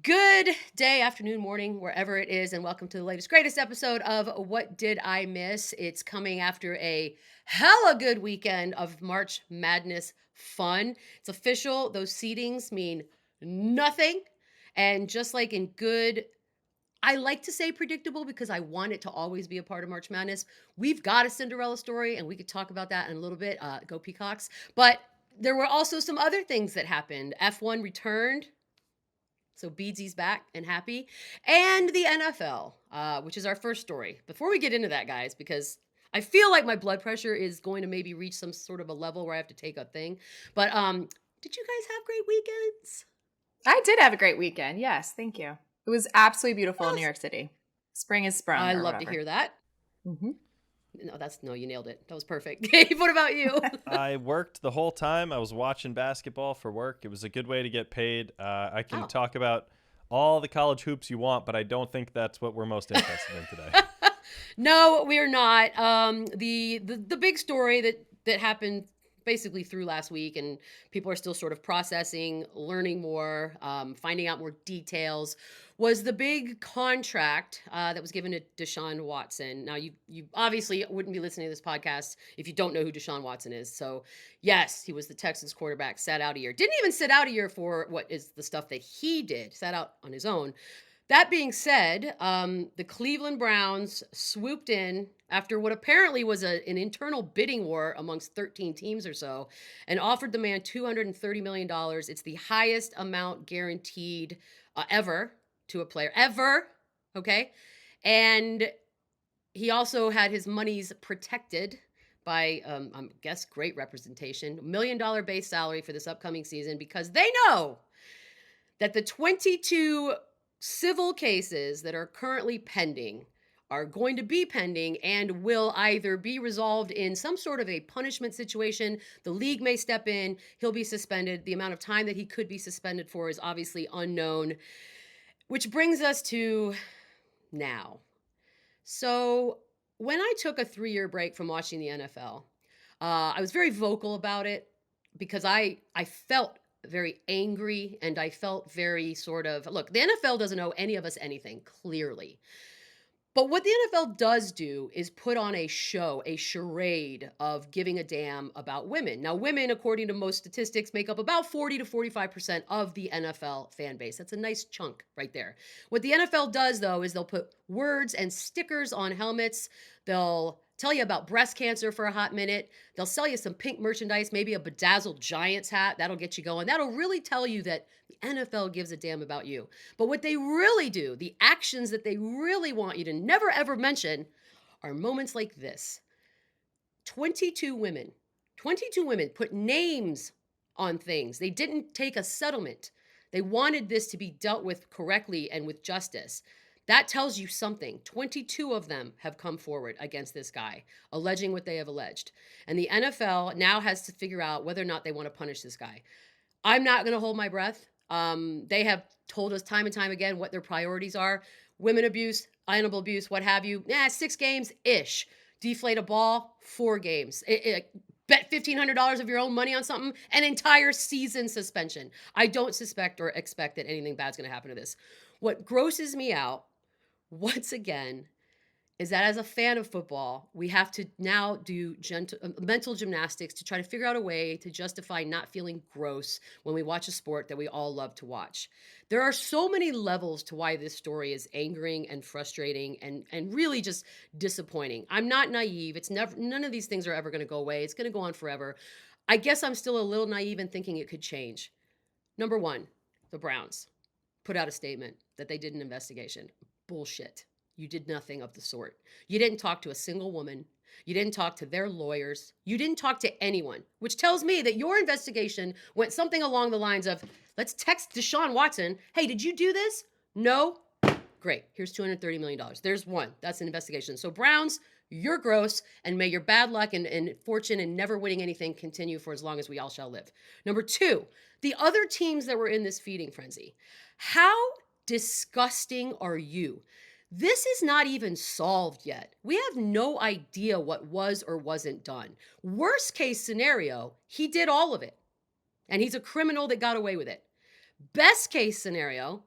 Good day, afternoon, morning, wherever it is, and welcome to the latest, greatest episode of What Did I Miss? It's coming after a hella good weekend of March Madness fun. It's official. Those seedings mean nothing. And just like in good, I like to say predictable because I want it to always be a part of March Madness. We've got a Cinderella story, and we could talk about that in a little bit. Go Peacocks. But there were also some other things that happened. F1 returned, so Beadsy's back and happy. And the NFL, which is our first story. Before we get into that, guys, because I feel like my blood pressure is going to maybe reach some sort of a level where I have to take a thing. But did you guys have great weekends? I did have a great weekend. Yes, thank you. It was absolutely beautiful in New Yes. York City. Spring is sprung I or love to whatever. hear that. hmm No, you nailed it. That was perfect. Gabe, what about you? I worked the whole time. I was watching basketball for work. It was a good way to get paid. I can Oh. talk about all the college hoops you want, but I don't think that's what we're most interested in today. No, we're not. The big story that happened basically through last week, and people are still sort of processing, learning more, finding out more details, was the big contract that was given to Deshaun Watson. Now, you obviously wouldn't be listening to this podcast if you don't know who Deshaun Watson is. So, yes, he was the Texans quarterback, sat out a year. Didn't even sit out a year for what is the stuff that he did, sat out on his own. That being said, the Cleveland Browns swooped in after what apparently was an internal bidding war amongst 13 teams or so and offered the man $230 million. It's the highest amount guaranteed ever to a player, ever. Okay. And he also had his monies protected by, I guess, great representation, $1 million base salary for this upcoming season because they know that the 22 civil cases that are currently pending are going to be pending and will either be resolved in some sort of a punishment situation. The league may step in, he'll be suspended. The amount of time that he could be suspended for is obviously unknown, which brings us to now. So, when I took a 3-year break from watching the NFL, I was very vocal about it because I felt very angry and I felt very sort of look, the NFL doesn't owe any of us anything, clearly. But what the NFL does do is put on a show, a charade of giving a damn about women. Now, women, according to most statistics, make up about 40 to 45% of the NFL fan base. That's a nice chunk right there. What the NFL does, though, is they'll put words and stickers on helmets. They'll tell you about breast cancer for a hot minute. They'll sell you some pink merchandise, maybe a bedazzled Giants hat. That'll get you going. That'll really tell you that the NFL gives a damn about you. But what they really do, the actions that they really want you to never ever mention, are moments like this. 22 women, 22 women put names on things. They didn't take a settlement. They wanted this to be dealt with correctly and with justice. That tells you something. 22 of them have come forward against this guy, alleging what they have alleged. And the NFL now has to figure out whether or not they want to punish this guy. I'm not going to hold my breath. They have told us time and time again what their priorities are: women abuse, animal abuse, what have you. 6 games ish. Deflate a ball, 4 games. Bet $1,500 of your own money on something, an entire season suspension. I don't suspect or expect that anything bad's going to happen to this. What grosses me out, once again, is that as a fan of football, we have to now do mental gymnastics to try to figure out a way to justify not feeling gross when we watch a sport that we all love to watch. There are so many levels to why this story is angering and frustrating and really just disappointing. I'm not naive. It's never None of these things are ever going to go away. It's going to go on forever. I guess I'm still a little naive in thinking it could change. Number 1, the Browns put out a statement that they did an investigation. Bullshit. You did nothing of the sort. You didn't talk to a single woman. You didn't talk to their lawyers. You didn't talk to anyone, which tells me that your investigation went something along the lines of, let's text Deshaun Watson. Hey, did you do this? No? Great. Here's $230 million. There's one. That's an investigation. So, Browns, you're gross, and may your bad luck and fortune and never winning anything continue for as long as we all shall live. Number 2, the other teams that were in this feeding frenzy. How disgusting are you? This is not even solved yet. We have no idea what was or wasn't done. Worst case scenario, he did all of it, and he's a criminal that got away with it. Best case scenario,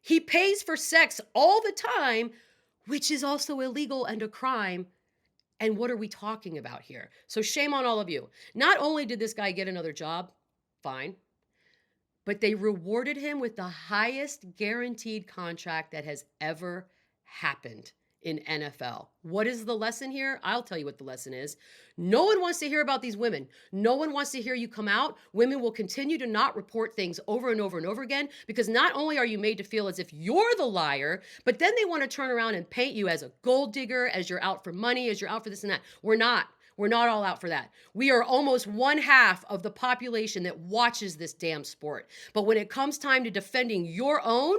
He pays for sex all the time, which is also illegal and a crime. And what are we talking about here? So shame on all of you. Not only did this guy get another job, fine, but they rewarded him with the highest guaranteed contract that has ever happened in NFL. What is the lesson here? I'll tell you what the lesson is. No one wants to hear about these women. No one wants to hear you come out. Women will continue to not report things over and over and over again because not only are you made to feel as if you're the liar, but then they want to turn around and paint you as a gold digger, as you're out for money, as you're out for this and that. We're not. We're not all out for that. We are almost one half of the population that watches this damn sport. But when it comes time to defending your own,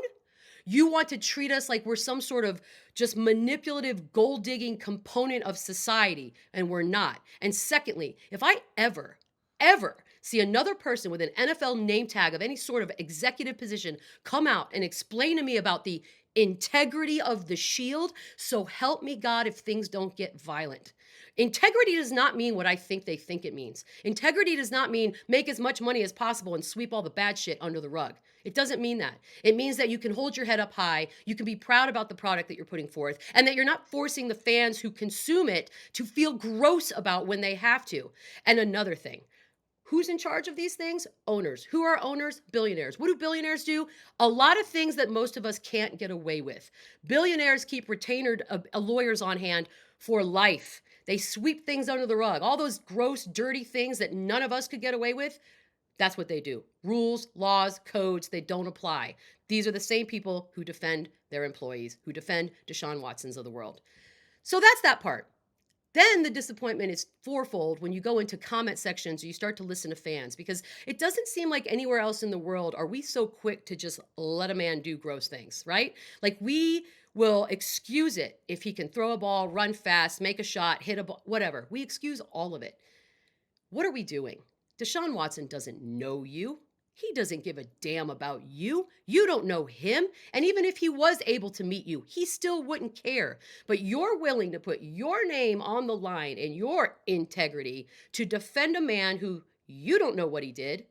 you want to treat us like we're some sort of just manipulative gold digging component of society, and we're not. And secondly, if I ever see another person with an NFL name tag of any sort of executive position come out and explain to me about the integrity of the shield, so help me God if things don't get violent. Integrity does not mean what I think they think it means. Integrity does not mean make as much money as possible and sweep all the bad shit under the rug. It doesn't mean that. It means that you can hold your head up high, you can be proud about the product that you're putting forth, and that you're not forcing the fans who consume it to feel gross about when they have to. And another thing, who's in charge of these things? Owners. Who are owners? Billionaires. What do billionaires do? A lot of things that most of us can't get away with. Billionaires keep retainer lawyers on hand for life. They sweep things under the rug. All those gross, dirty things that none of us could get away with, that's what they do. Rules, laws, codes, they don't apply. These are the same people who defend their employees, who defend Deshaun Watsons of the world. So that's that part. Then the disappointment is fourfold when you go into comment sections or you start to listen to fans, because it doesn't seem like anywhere else in the world are we so quick to just let a man do gross things, right? Like we will excuse it if he can throw a ball, run fast, make a shot, hit a ball, whatever. We excuse all of it. What are we doing? Deshaun Watson doesn't know you. He doesn't give a damn about you. You don't know him. And even if he was able to meet you, he still wouldn't care. But you're willing to put your name on the line and your integrity to defend a man who you don't know what he did.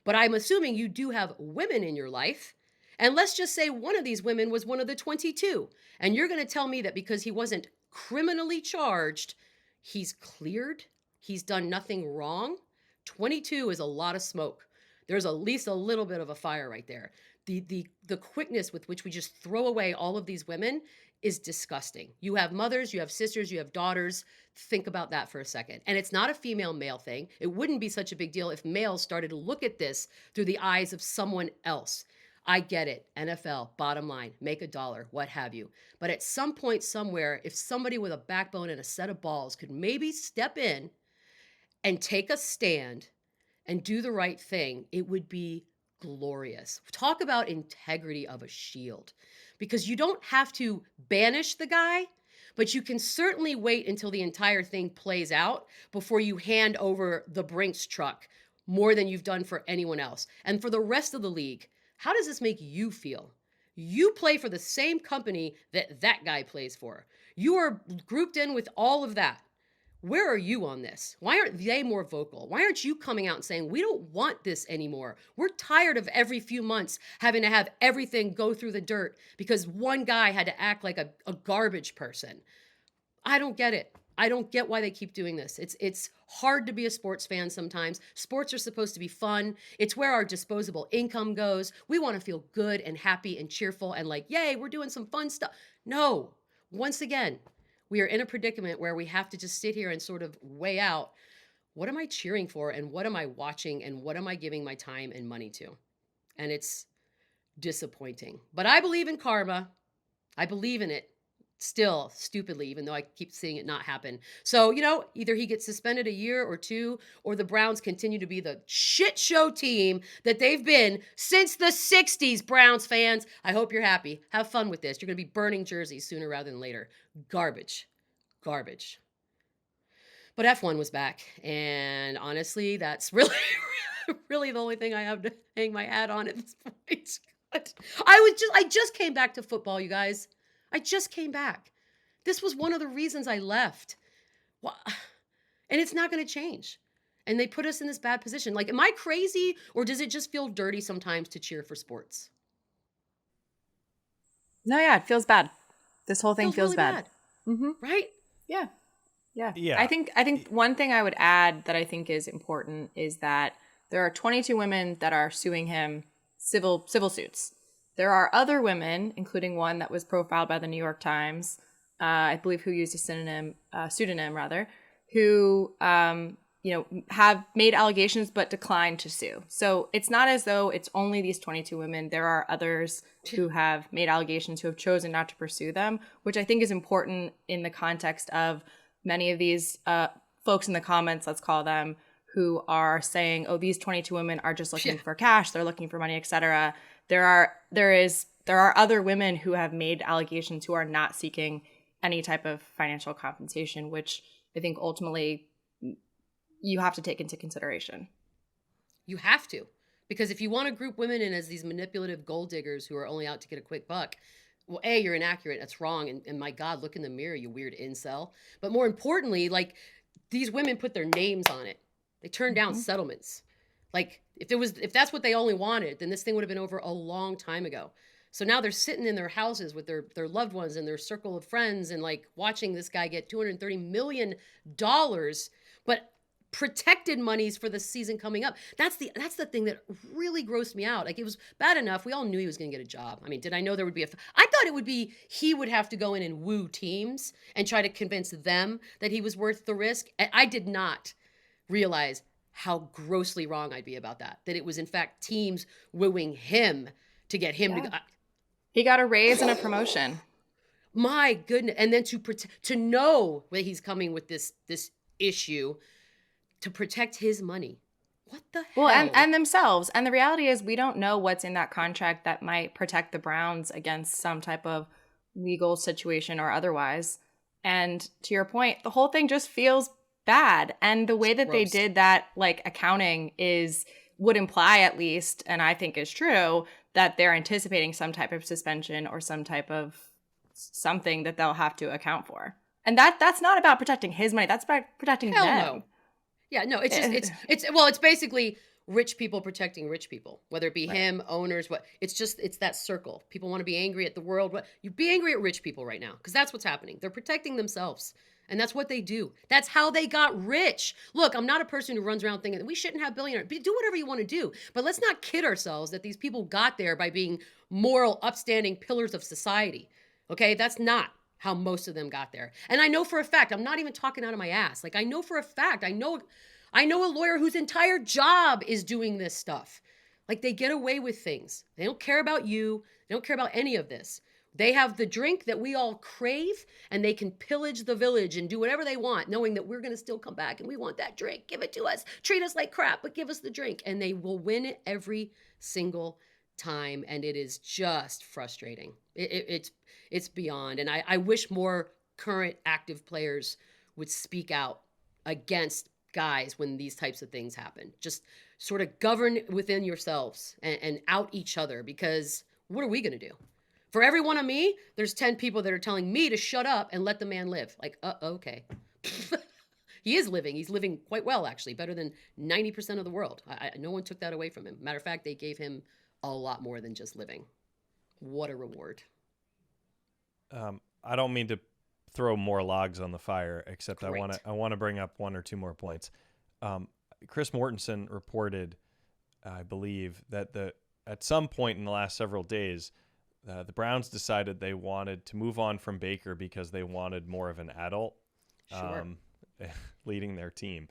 But I'm assuming you do have women in your life. And let's just say one of these women was one of the 22. And you're going to tell me that because he wasn't criminally charged, he's cleared? He's done nothing wrong? 22 is a lot of smoke. There's at least a little bit of a fire right there. The quickness with which we just throw away all of these women is disgusting. You have mothers, you have sisters, you have daughters. Think about that for a second. And it's not a female male thing. It wouldn't be such a big deal if males started to look at this through the eyes of someone else. I get it. NFL, bottom line, make a dollar, what have you. But at some point somewhere, if somebody with a backbone and a set of balls could maybe step in and take a stand and do the right thing, it would be glorious. Talk about integrity of a shield. Because you don't have to banish the guy, but you can certainly wait until the entire thing plays out before you hand over the Brinks truck more than you've done for anyone else. And for the rest of the league, how does this make you feel? You play for the same company that that guy plays for. You are grouped in with all of that. Where are you on this? Why aren't they more vocal? Why aren't you coming out and saying, we don't want this anymore? We're tired of every few months having to have everything go through the dirt because one guy had to act like a garbage person. I don't get it. I don't get why they keep doing this. It's hard to be a sports fan sometimes. Sports are supposed to be fun. It's where our disposable income goes. We want to feel good and happy and cheerful and like, yay, we're doing some fun stuff. No, once again, we are in a predicament where we have to just sit here and sort of weigh out, what am I cheering for and what am I watching and what am I giving my time and money to? And it's disappointing. But I believe in karma. I believe in it still, stupidly, even though I keep seeing it not happen. So, either he gets suspended a year or two, or the Browns continue to be the shit show team that they've been since the 60s, Browns fans. I hope you're happy. Have fun with this. You're going to be burning jerseys sooner rather than later. Garbage. But F1 was back, and honestly, that's really, really the only thing I have to hang my hat on at this point. I just came back to football, you guys. I just came back. This was one of the reasons I left. Well, and it's not going to change. And they put us in this bad position. Like, am I crazy, or does it just feel dirty sometimes to cheer for sports? No, yeah, it feels bad. This whole thing Feels feels really bad. bad, Mm-hmm. right? Yeah. Yeah. Yeah. I think one thing I would add that I think is important is that there are 22 women that are suing him civil suits. There are other women, including one that was profiled by the New York Times, I believe, who used a pseudonym rather, who have made allegations but declined to sue. So it's not as though it's only these 22 women. There are others who have made allegations who have chosen not to pursue them, which I think is important in the context of many of these folks in the comments, let's call them, who are saying, "Oh, these 22 women are just looking Yeah. for cash. They're looking for money, etc." There are other women who have made allegations who are not seeking any type of financial compensation, which I think ultimately you have to take into consideration. You have to. Because if you want to group women in as these manipulative gold diggers who are only out to get a quick buck, well, A, you're inaccurate. That's wrong. And my God, look in the mirror, you weird incel. But more importantly, like these women put their names on it. They turned down Mm-hmm. settlements. Like if that's what they only wanted, then this thing would have been over a long time ago. So now they're sitting in their houses with their loved ones and their circle of friends and like watching this guy get $230 million, but protected monies for the season coming up. That's the thing that really grossed me out. Like it was bad enough. We all knew he was going to get a job. I mean, did I know there would be I thought it would be he would have to go in and woo teams and try to convince them that he was worth the risk. I did not realize how grossly wrong I'd be about that. That it was in fact teams wooing him to get him to Yeah. go. He got a raise and a promotion. My goodness. And then to know that he's coming with this issue to protect his money. What the Well, and, hell? and themselves. And the reality is we don't know what's in that contract that might protect the Browns against some type of legal situation or otherwise. And to your point, the whole thing just feels bad. And the way that they Gross. did that, like accounting would imply at least, and I think is true, that they're anticipating some type of suspension or some type of something that they'll have to account for. And that's not about protecting his money. That's about protecting Hell them. no. Yeah, no, it's just it's basically rich people protecting rich people, whether it be Right. him, owners, what. It's that circle. People want to be angry at the world. What you be angry at rich people right now because that's what's happening. They're protecting themselves. And that's what they do. That's how they got rich. Look, I'm not a person who runs around thinking that we shouldn't have billionaires. Do whatever you want to do. But let's not kid ourselves that these people got there by being moral, upstanding pillars of society. Okay? That's not how most of them got there. And I know for a fact, I'm not even talking out of my ass. Like I know for a fact, I know a lawyer whose entire job is doing this stuff. Like they get away with things. They don't care about you. They don't care about any of this. They have the drink that we all crave and they can pillage the village and do whatever they want, knowing that we're going to still come back and we want that drink. Give it to us. Treat us like crap, but give us the drink. And they will win it every single time. And it is just frustrating. It's beyond. And I wish more current active players would speak out against guys when these types of things happen. Just sort of govern within yourselves and out each other because what are we going to do? For every one of me, there's 10 people that are telling me to shut up and let the man live. Like, okay. He is living. He's living quite well, actually, better than 90% of the world. No one took that away from him. Matter of fact, they gave him a lot more than just living. What a reward. I don't mean to throw more logs on the fire, except Great. I want to bring up one or two more points. Chris Mortensen reported, I believe, that at some point in the last several days, the Browns decided they wanted to move on from Baker because they wanted more of an adult Sure. leading their team.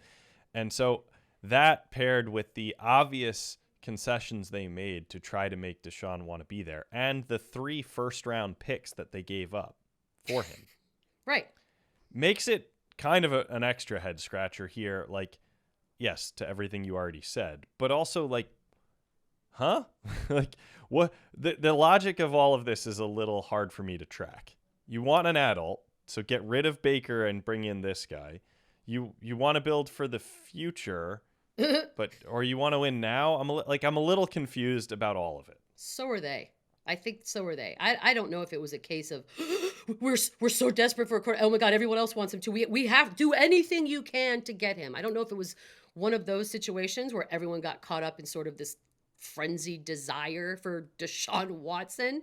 And so that paired with the obvious concessions they made to try to make Deshaun want to be there and the 3 first-round picks that they gave up for him Right. makes it kind of an extra head scratcher here. Like, yes, to everything you already said, but also like, huh? Like what the logic of all of this is a little hard for me to track. You want an adult, so get rid of Baker and bring in this guy. You want to build for the future, but or you want to win now. I'm a little confused about all of it. So are they. I think so are they. I don't know if it was a case of we're so desperate for a quarterback. Oh my God, everyone else wants him to. We have to do anything you can to get him. I don't know if it was one of those situations where everyone got caught up in sort of this frenzied desire for Deshaun Watson.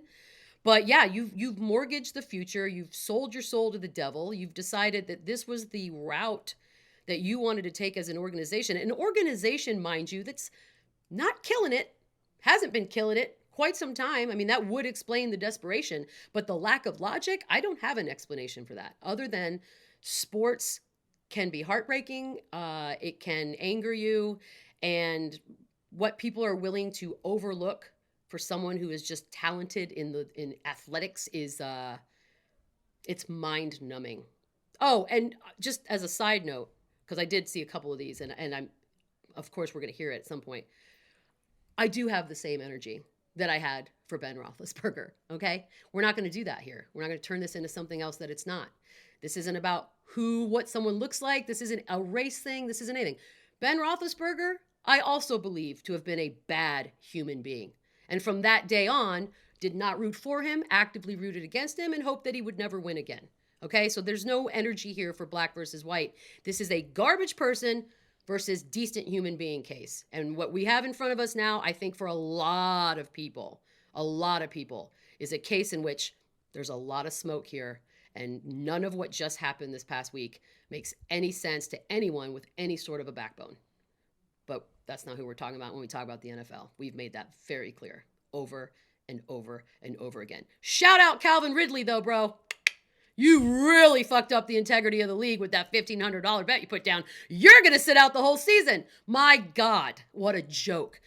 But yeah, you've mortgaged the future. You've sold your soul to the devil. You've decided that this was the route that you wanted to take as an organization. An organization, mind you, that's not killing it, hasn't been killing it quite some time. I mean, that would explain the desperation, but the lack of logic, I don't have an explanation for that other than sports can be heartbreaking. It can anger you, and what people are willing to overlook for someone who is just talented in athletics is it's mind numbing. Oh, and just as a side note, because I did see a couple of these, and I'm, of course, we're going to hear it at some point. I do have the same energy that I had for Ben Roethlisberger. Okay, we're not going to do that here. We're not going to turn this into something else that it's not. This isn't about what someone looks like. This isn't a race thing. This isn't anything. Ben Roethlisberger, I also believe to have been a bad human being, and from that day on, did not root for him, actively rooted against him, and hoped that he would never win again. Okay, so there's no energy here for black versus white. This is a garbage person versus decent human being case. And what we have in front of us now, I think for a lot of people, is a case in which there's a lot of smoke here. And none of what just happened this past week makes any sense to anyone with any sort of a backbone. But that's not who we're talking about when we talk about the NFL. We've made that very clear over and over and over again. Shout out Calvin Ridley, though, bro. You really fucked up the integrity of the league with that $1,500 bet you put down. You're going to sit out the whole season. My God, what a joke.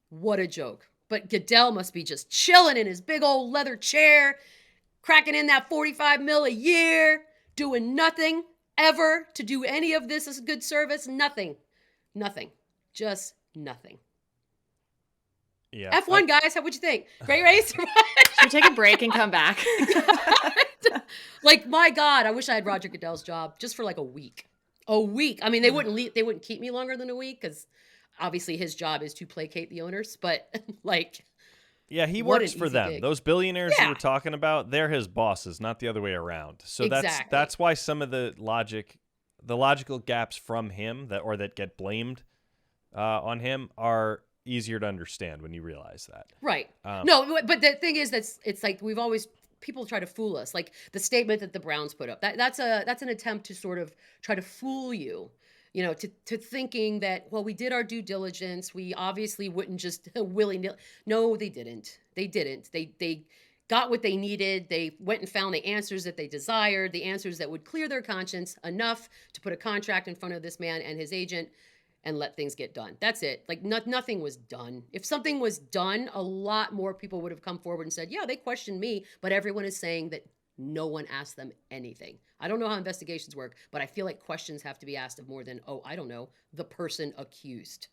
What a joke. But Goodell must be just chilling in his big old leather chair, cracking in that $45 million a year, doing nothing ever to do any of this as a good service. Nothing. Just nothing. Yeah. F1 guys, what'd you think? Great race? Should we take a break and come back? Like, my God, I wish I had Roger Goodell's job just for like a week. A week. I mean, they wouldn't keep me longer than a week because obviously his job is to placate the owners. But like, yeah, he works for them. Gig. Those billionaires you were talking about, they're his bosses, not the other way around. So exactly. that's why some of the logical gaps from him that get blamed on him are easier to understand when you realize that. Right. No, but the thing is it's like people try to fool us. Like the statement that the Browns put up. That's an attempt to sort of try to fool you, to thinking that, well, we did our due diligence. We obviously wouldn't just willy-nilly. No, they didn't. They got what they needed. They went and found the answers that they desired, the answers that would clear their conscience enough to put a contract in front of this man and his agent and let things get done. That's it. Like nothing was done. If something was done, a lot more people would have come forward and said, yeah, they questioned me, but everyone is saying that no one asked them anything. I don't know how investigations work, but I feel like questions have to be asked of more than, I don't know, the person accused.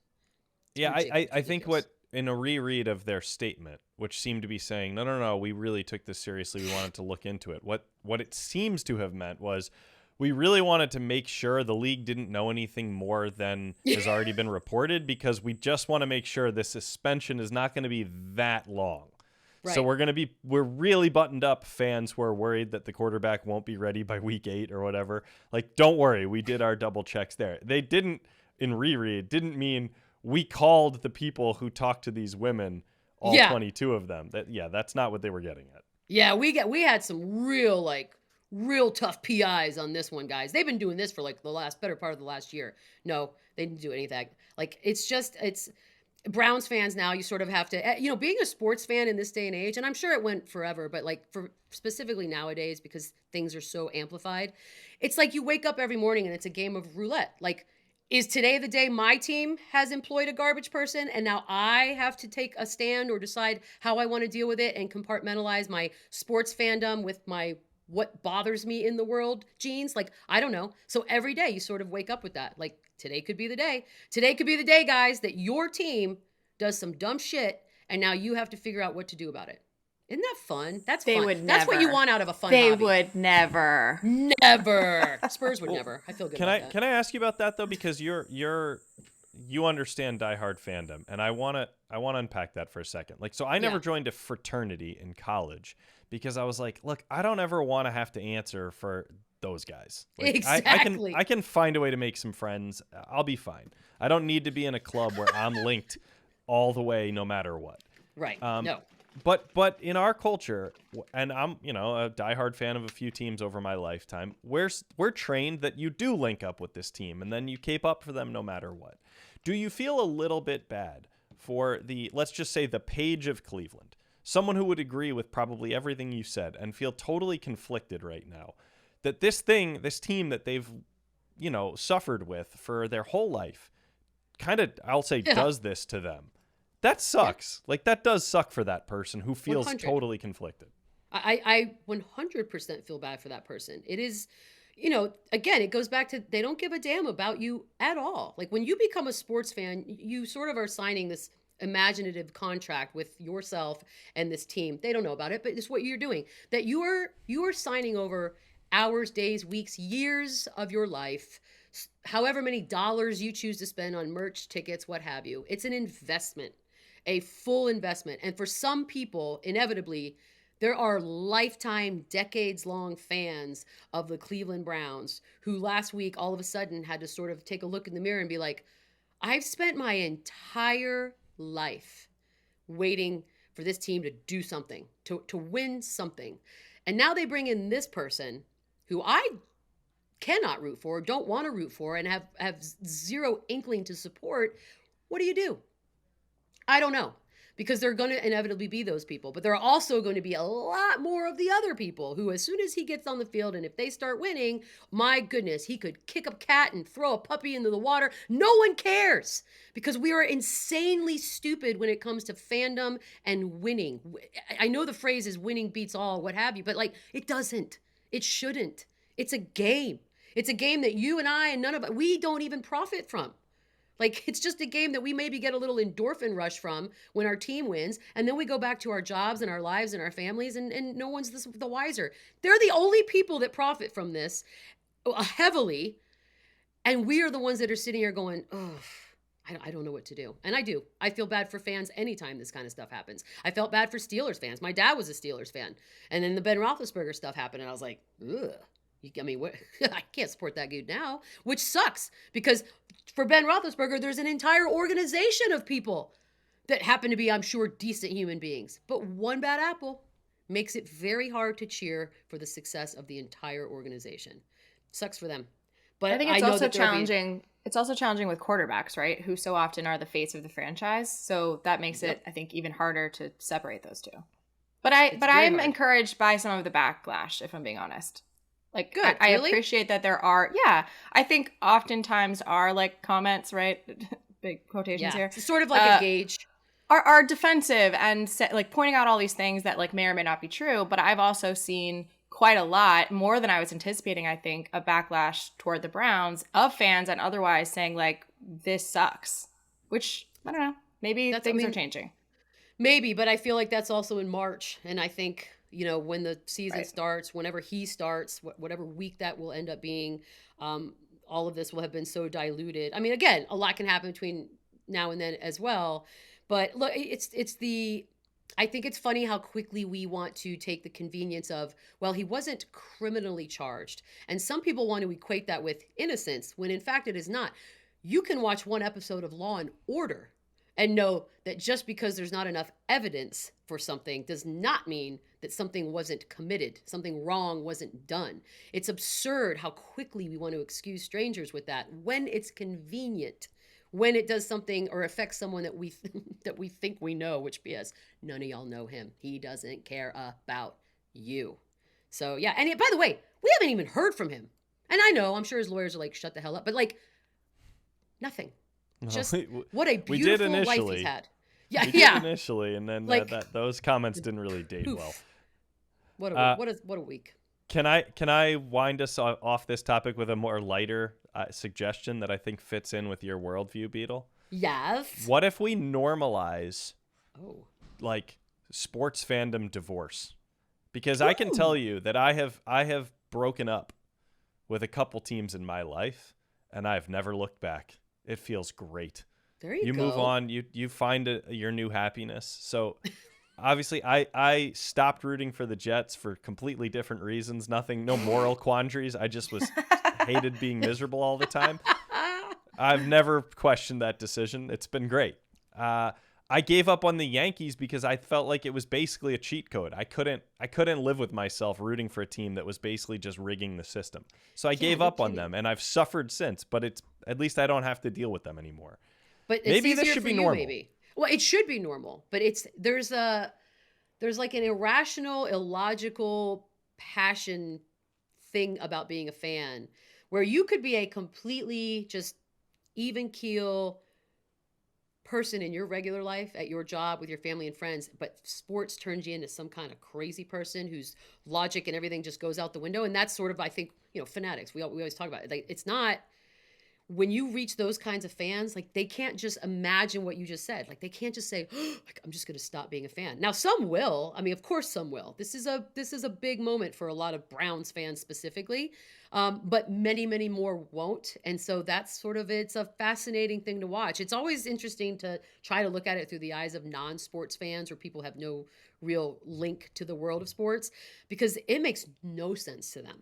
Yeah, I think what, in a reread of their statement, which seemed to be saying, no, we really took this seriously, we wanted to look into it. What it seems to have meant was, we really wanted to make sure the league didn't know anything more than has already been reported, because we just want to make sure the suspension is not going to be that long. Right. So we're really buttoned up, fans who are worried that the quarterback won't be ready by week 8 or whatever. Like, don't worry, we did our double checks there. They didn't, in reread, didn't mean we called the people who talked to these women, all 22 of them. That's not what they were getting at. Yeah, we had some real tough PIs on this one, guys. They've been doing this for like better part of the last year. No, they didn't do anything. Like, it's Browns fans now, you sort of have to, being a sports fan in this day and age, and I'm sure it went forever, but like for specifically nowadays, because things are so amplified, it's like you wake up every morning and it's a game of roulette. Like, is today the day my team has employed a garbage person and now I have to take a stand or decide how I want to deal with it and compartmentalize my sports fandom with my what bothers me in the world genes? Like, I don't know. So every day you sort of wake up with that. Like, today could be the day. Today could be the day, guys, that your team does some dumb shit and now you have to figure out what to do about it. Isn't that fun? That's fun. That's what you want out of a fun hobby. They would never. Never. Spurs would never. I feel good about that. Can I ask you about that, though? Because you understand diehard fandom, and I want to unpack that for a second. Like, so I never joined a fraternity in college because I was like, look, I don't ever want to have to answer for those guys. Like, exactly. I can find a way to make some friends. I'll be fine. I don't need to be in a club where I'm linked all the way, no matter what. Right. No. But in our culture, and I'm, a diehard fan of a few teams over my lifetime, we're trained that you do link up with this team and then you cape up for them no matter what. Do you feel a little bit bad for let's just say the Page of Cleveland, someone who would agree with probably everything you said and feel totally conflicted right now, that this team that they've, suffered with for their whole life kind of, I'll say, does this to them? That sucks. Yeah. Like, that does suck for that person who feels 100. Totally conflicted. I 100% feel bad for that person. It is, again, it goes back to they don't give a damn about you at all. Like, when you become a sports fan, you sort of are signing this imaginative contract with yourself and this team. They don't know about it, but it's what you're doing. That you are signing over hours, days, weeks, years of your life, however many dollars you choose to spend on merch, tickets, what have you. It's an investment, a full investment. And for some people, inevitably, there are lifetime, decades-long fans of the Cleveland Browns who last week all of a sudden had to sort of take a look in the mirror and be like, I've spent my entire life waiting for this team to do something, to win something. And now they bring in this person who I cannot root for, don't want to root for, and have zero inkling to support. What do? I don't know, because they're going to inevitably be those people, but there are also going to be a lot more of the other people who, as soon as he gets on the field and if they start winning, my goodness, he could kick a cat and throw a puppy into the water. No one cares, because we are insanely stupid when it comes to fandom and winning. I know the phrase is winning beats all, what have you, but like, it doesn't. It shouldn't. It's a game. It's a game that you and I and none of us, we don't even profit from. Like, it's just a game that we maybe get a little endorphin rush from when our team wins, and then we go back to our jobs and our lives and our families, and no one's the wiser. They're the only people that profit from this heavily, and we are the ones that are sitting here going, oh, I don't know what to do. And I do. I feel bad for fans anytime this kind of stuff happens. I felt bad for Steelers fans. My dad was a Steelers fan, and then the Ben Roethlisberger stuff happened, and I was like, ugh. I mean, I can't support that dude now, which sucks, because for Ben Roethlisberger, there's an entire organization of people that happen to be, I'm sure, decent human beings. But one bad apple makes it very hard to cheer for the success of the entire organization. Sucks for them. But I think it's also challenging. It's also challenging with quarterbacks, right? Who so often are the face of the franchise. So that makes it, I think, even harder to separate those two. But I am encouraged by some of the backlash, if I'm being honest. Like, good. I appreciate that there are, I think oftentimes our, like, comments, right, big quotations here. It's sort of like a gauge. Are defensive and, like, pointing out all these things that, like, may or may not be true. But I've also seen quite a lot, more than I was anticipating, I think, a backlash toward the Browns of fans and otherwise saying, like, this sucks. Which, I don't know, maybe things are changing. Maybe, but I feel like that's also in March. And I think, when the season starts, whenever he starts, whatever week that will end up being, all of this will have been so diluted. I mean, again, a lot can happen between now and then as well. But look, I think it's funny how quickly we want to take the convenience of, well, he wasn't criminally charged. And some people want to equate that with innocence, when in fact it is not. You can watch one episode of Law and Order and know that just because there's not enough evidence for something does not mean that something wasn't committed, something wrong wasn't done. It's absurd how quickly we want to excuse strangers with that when it's convenient, when it does something or affects someone that we think we know, which BS, none of y'all know him. He doesn't care about you. So yeah, and by the way, we haven't even heard from him. And I know, I'm sure his lawyers are like, shut the hell up, but like, nothing. Just what a beautiful life he's had. We did initially, and then like, those comments didn't really date well. What a week. Can I wind us off this topic with a more lighter suggestion that I think fits in with your worldview, Beadle? Yes. What if we normalize, like, sports fandom divorce? Because I can tell you that I have broken up with a couple teams in my life, and I've never looked back. It feels great. There you go. You move on. You find your new happiness. So obviously I stopped rooting for the Jets for completely different reasons. No moral quandaries. I just hated being miserable all the time. I've never questioned that decision. It's been great. I I gave up on the Yankees because I felt like it was basically a cheat code. I couldn't live with myself rooting for a team that was basically just rigging the system. So I gave no up on kidding. them, and I've suffered since. But it's at least I don't have to deal with them anymore. But it's Maybe this easier should for be you, normal. maybe. Well, it should be normal, but there's like an irrational, illogical passion thing about being a fan where you could be a completely just even keel person in your regular life at your job with your family and friends, but sports turns you into some kind of crazy person whose logic and everything just goes out the window. And that's sort of, I think, fanatics. We always talk about it. Like, it's not, when you reach those kinds of fans, like, they can't just imagine what you just said. Like, they can't just say, oh, like, I'm just going to stop being a fan. Now, some will. I mean, of course, some will. This is a big moment for a lot of Browns fans specifically, but many, many more won't. And so that's sort of, it's a fascinating thing to watch. It's always interesting to try to look at it through the eyes of non-sports fans or people have no real link to the world of sports, because it makes no sense to them.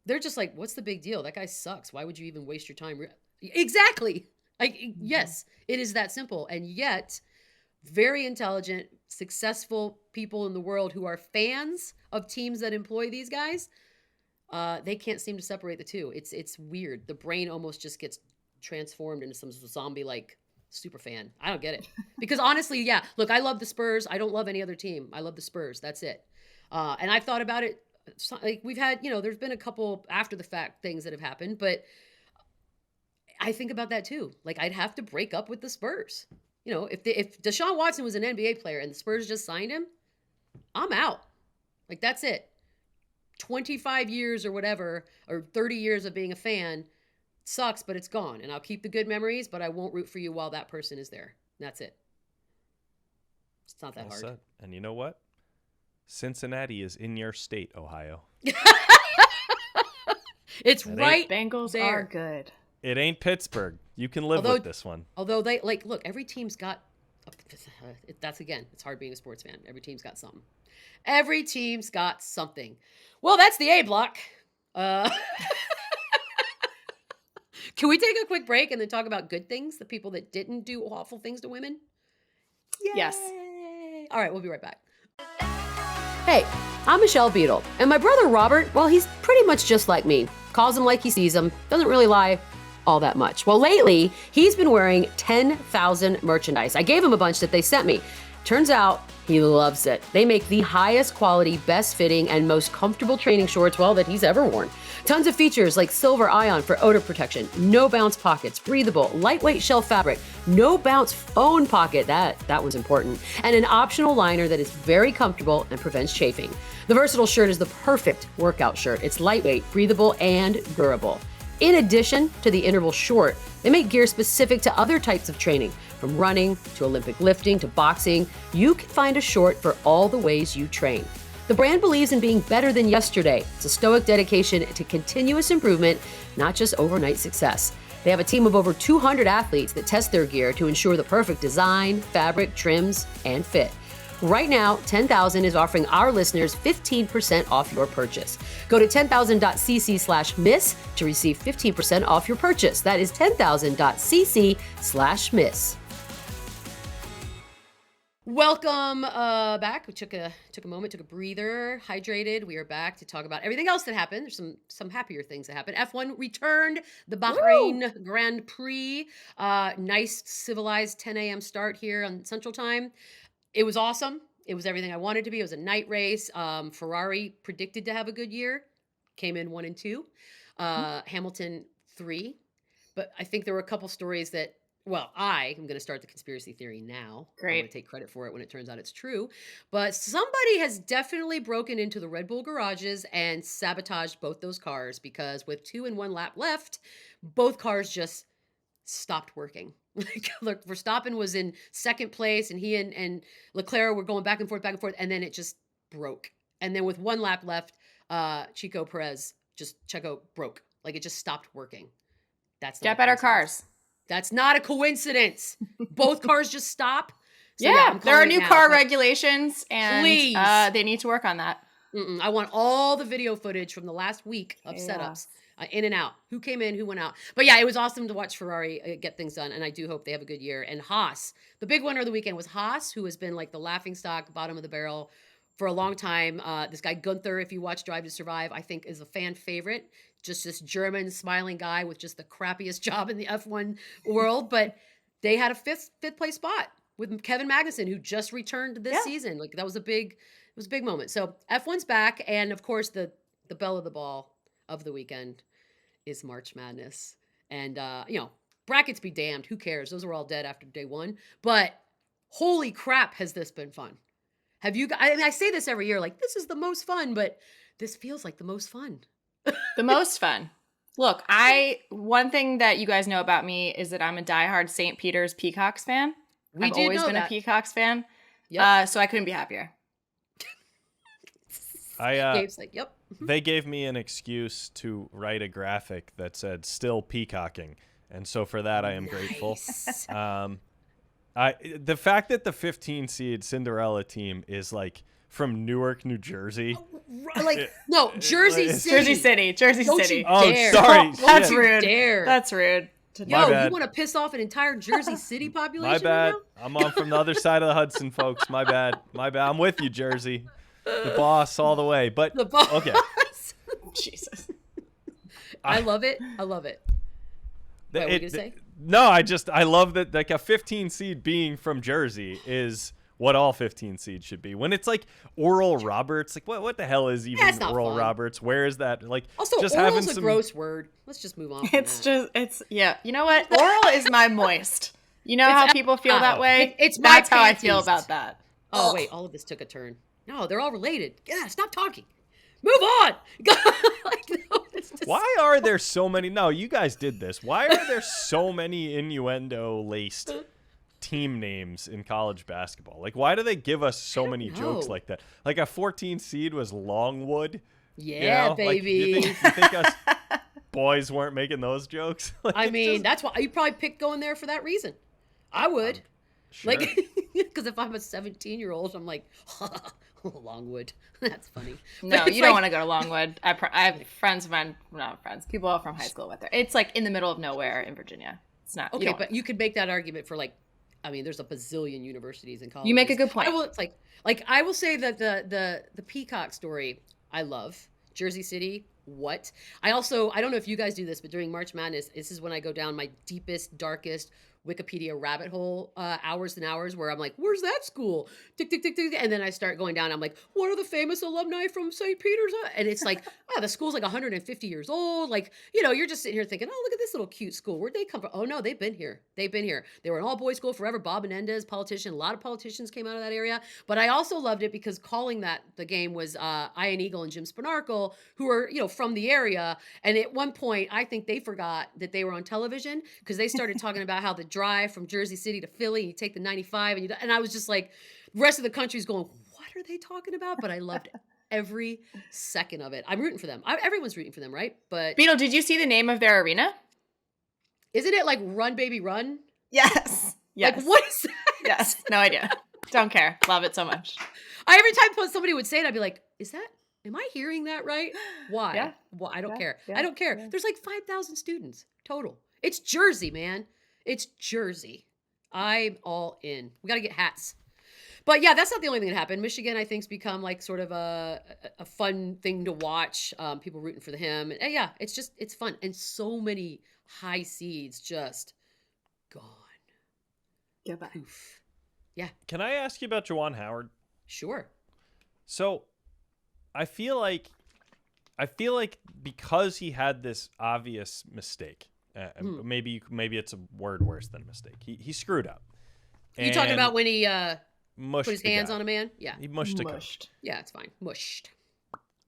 They're just like, what's the big deal? That guy sucks. Why would you even waste your time? Exactly. Like, yes, it is that simple. And yet, very intelligent, successful people in the world who are fans of teams that employ these guys, they can't seem to separate the two. It's weird. The brain almost just gets transformed into some zombie-like super fan. I don't get it. Because honestly, yeah, look, I love the Spurs. I don't love any other team. I love the Spurs. That's it. And I've thought about it. Like, we've had, there's been a couple after the fact things that have happened, but I think about that too. Like, I'd have to break up with the Spurs. If Deshaun Watson was an NBA player and the Spurs just signed him, I'm out. Like, that's it. 25 years or whatever, or 30 years of being a fan sucks, but it's gone. And I'll keep the good memories, but I won't root for you while that person is there. That's it. It's not that hard. Said. And you know what? Cincinnati is in your state, Ohio. It's right. Bengals there. are good. It ain't Pittsburgh. You can live with this one. Although they, like, look, every team's got, that's again, it's hard being a sports fan. Every team's got something. Every team's got something. Well, that's the A block. Can we take a quick break and then talk about good things? The people that didn't do awful things to women? Yay. Yes. All right, we'll be right back. Hey, I'm Michelle Beadle, and my brother Robert, well, he's pretty much just like me. Calls him like he sees him, doesn't really lie all that much. Well, lately, he's been wearing 10,000 merchandise. I gave him a bunch that they sent me. Turns out he loves it. They make the highest quality, best fitting, and most comfortable training shorts, well, that he's ever worn. Tons of features like silver ion for odor protection, no bounce pockets, breathable, lightweight shell fabric, no bounce phone pocket, that was important, and an optional liner that is very comfortable and prevents chafing. The versatile shirt is the perfect workout shirt. It's lightweight, breathable, and durable. In addition to the interval short, they make gear specific to other types of training, from running to Olympic lifting to boxing. You can find a short for all the ways you train. The brand believes in being better than yesterday. It's a stoic dedication to continuous improvement, not just overnight success. They have a team of over 200 athletes that test their gear to ensure the perfect design, fabric, trims, and fit. Right now, 10,000 is offering our listeners 15% off your purchase. Go to 10,000.cc/miss to receive 15% off your purchase. That is 10,000.cc/miss. Welcome back. We took a moment, took a breather, hydrated. We are back to talk about everything else that happened. There's some happier things that happened. F1 returned the Bahrain Grand Prix. Nice, civilized 10 a.m. start here on Central Time. It was awesome. It was everything I wanted to be. It was a night race. Ferrari predicted to have a good year. Came in 1 and 2. Hamilton 3. But I think there were a couple stories that, well, I am going to start the conspiracy theory now. Great. I'm going to take credit for it when it turns out it's true. But somebody has definitely broken into the Red Bull garages and sabotaged both those cars, because with 2 and 1 lap left, both cars just stopped working. Like, look, Verstappen was in second place, and he and Leclerc were going back and forth, and then it just broke. And then with 1 lap left, Checo broke. Like, it just stopped working. That's not Get better cars. That's not a coincidence. Both cars just stop. So yeah, I'm there are calling it new now. car regulations, and Please. they need to work on that. I want all the video footage from the last week of Chaos. setups, in and out. Who came in, who went out. But yeah, it was awesome to watch Ferrari get things done, and I do hope they have a good year. And Haas, the big winner of the weekend was Haas, who has been like the laughing stock, bottom of the barrel for a long time. This guy Gunther, if you watch Drive to Survive, I think is a fan favorite. Just this German smiling guy with just the crappiest job in the F1 world, but they had a fifth place spot with Kevin Magnussen, who just returned this season. Like that was it was a big moment. So F1's back, and of course the belle of the ball of the weekend is March Madness. And brackets be damned, who cares? Those were all dead after day one. But holy crap, has this been fun? Have you? I mean, I say this every year, like this is the most fun, but this feels like the most fun. The most fun. Look, one thing that you guys know about me is that I'm a diehard St. Peter's Peacocks fan. I've always been a Peacocks fan. Yep. So I couldn't be happier. Gabe's like, yep. They gave me an excuse to write a graphic that said "still peacocking," and so for that I am grateful. The fact that the 15 seed Cinderella team is like from Newark, New Jersey. Like no, Jersey City. Jersey Don't City. You Oh, dare. sorry. That's Shit. rude. Dare. That's rude. Yo, bad. you want to piss off an entire Jersey City population? My bad. Right I'm on from the other side of the Hudson, folks. My bad. I'm with you, Jersey. The boss all the way. But The boss. okay. Jesus. I love it. I love it. What were you gonna say? No, I love that like a 15 seed being from Jersey is what all 15 seeds should be. When it's like Oral Roberts, like what the hell is even That's not Oral fun. Roberts? Where is that? Like Also, just oral's having a some gross word. Let's just move on. From that. You know what? Oral is my moist. You know how people feel that way? It's my That's how I feel panties. about that. Oh wait, all of this took a turn. No, they're all related. Yeah, stop talking. Move on. Like, no, it's just- Why are there so many? No, you guys did this. Why are there so many innuendo laced team names in college basketball? Like, why do they give us so many jokes know. like that? Like a 14 seed was Longwood. Yeah, Like, baby. you think us boys weren't making those jokes? Like, I it's mean, just- that's why you probably picked going there for that reason. I would. Sure. Like, because if I'm a 17-year-old, I'm like, Longwood. That's funny. No, But it's you don't like- want to go to Longwood. I have friends of mine, not friends, people from high school went there. It's like in the middle of nowhere in Virginia. It's not. Okay, but you could make that argument for like, I mean, there's a bazillion universities and colleges. You make a good point. I will say that the Peacock story, I love. Jersey City, what? I don't know if you guys do this, but during March Madness, this is when I go down my deepest, darkest Wikipedia rabbit hole, hours and hours, where I'm like, where's that school? Tick, tick, tick, tick. And then I start going down. I'm like, what are the famous alumni from St. Peter's? And it's like, the school's like 150 years old. Like, you're just sitting here thinking, oh, look at this little cute school. Where'd they come from? Oh, no, they've been here. They've been here. They were an all-boys school forever. Bob Menendez, politician. A lot of politicians came out of that area. But I also loved it because calling the game was Ian Eagle and Jim Spanarkel, who are, from the area. And at one point, I think they forgot that they were on television because they started talking about how the drive from Jersey City to Philly, you take the 95, and I was just like, the rest of the country's going, what are they talking about? But I loved every second of it. I'm rooting for them. Everyone's rooting for them, right? But Beadle, did you see the name of their arena? isn't it like Run Baby Run? Yes. Yes. Like, what is that? Yes. No idea. Don't care. Love it so much. Every time somebody would say it, I'd be like, am I hearing that right? Why? Yeah. Well, I don't care. Yeah. I don't care. Yeah. There's like 5,000 students total. It's Jersey, man. It's Jersey. I'm all in. We got to get hats. But yeah, that's not the only thing that happened. Michigan, I think, has become like sort of a fun thing to watch. People rooting for him. And yeah, it's fun. And so many high seeds just gone. Goodbye. Poof. Yeah, Can I ask you about Juwan Howard? sure. So, I feel like because he had this obvious mistake, maybe it's a word worse than mistake. He screwed up. You talking about when he mushed put his the hands guy. on a man? Yeah. He mushed a coach. Yeah, it's fine. Mushed.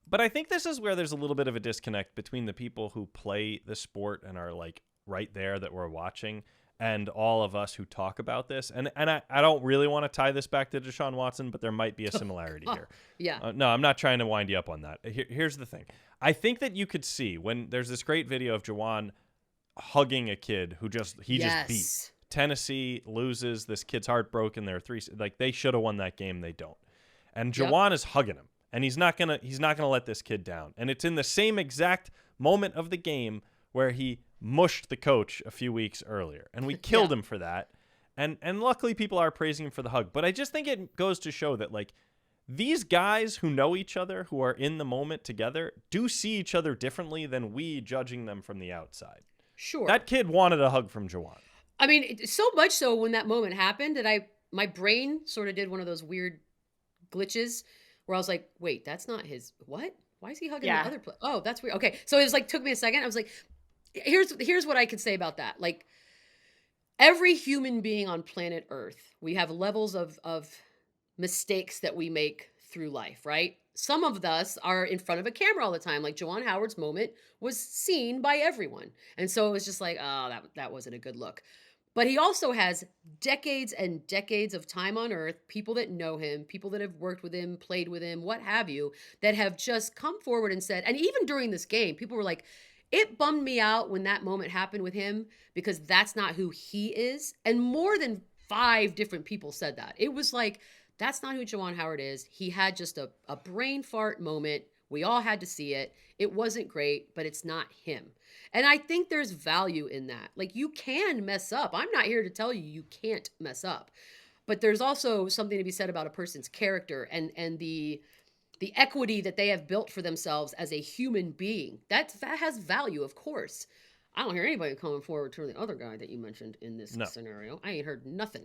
But I think this is where there's a little bit of a disconnect between the people who play the sport and are like right there that we're watching and all of us who talk about this. And I don't really want to tie this back to Deshaun Watson, but there might be a similarity here. Yeah. No, I'm not trying to wind you up on that. Here's the thing. I think that you could see when there's this great video of Juwan hugging a kid who just beat. Tennessee loses. This kid's heartbroken. They're they should have won that game. They don't. And Juwan is hugging him. and he's not gonna let this kid down. And it's in the same exact moment of the game where he mushed the coach a few weeks earlier, and we killed him for that. And luckily people are praising him for the hug. But I just think it goes to show that, like, these guys who know each other, who are in the moment together, do see each other differently than we judging them from the outside. Sure. That kid wanted a hug from Jawan. I mean, so much so when that moment happened that my brain sort of did one of those weird glitches where I was like, wait, that's not his, what? Why is he hugging the other player? Oh, that's weird. Okay. So it was like, took me a second. I was like, here's what I could say about that. Like, every human being on planet Earth, we have levels of mistakes that we make through life, right? Some of us are in front of a camera all the time. Like Juwan Howard's moment was seen by everyone. And so it was just like, oh, that wasn't a good look. But he also has decades and decades of time on earth, people that know him, people that have worked with him, played with him, what have you, that have just come forward and said, and even during this game, people were like, it bummed me out when that moment happened with him because that's not who he is. And more than 5 different people said that. It was like, that's not who Juwan Howard is. He had just a brain fart moment. We all had to see it. It wasn't great, but it's not him. And I think there's value in that. Like, you can mess up. I'm not here to tell you can't mess up. But there's also something to be said about a person's character and the equity that they have built for themselves as a human being. That has value, of course. I don't hear anybody coming forward to the other guy that you mentioned in this scenario. I ain't heard nothing.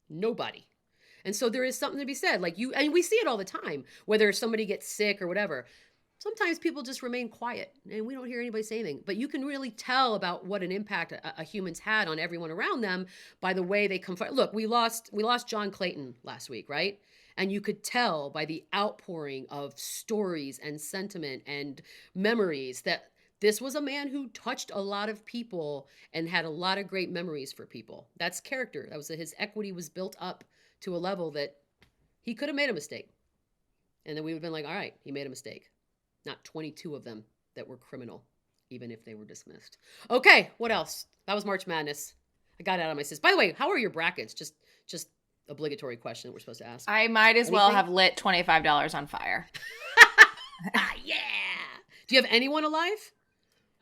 Nobody. And so there is something to be said. Like, and we see it all the time, whether somebody gets sick or whatever. Sometimes people just remain quiet and we don't hear anybody say anything. But you can really tell about what an impact a human's had on everyone around them by the way they come. Look, we lost John Clayton last week, right? And you could tell by the outpouring of stories and sentiment and memories that this was a man who touched a lot of people and had a lot of great memories for people. That's character. That was his equity was built up to a level that he could have made a mistake. And then we would have been like, all right, he made a mistake. Not 22 of them that were criminal, even if they were dismissed. Okay, what else? That was March Madness. I got it out of my system. By the way, how are your brackets? Just obligatory question that we're supposed to ask. I might as well have lit $25 on fire. Yeah. Do you have anyone alive?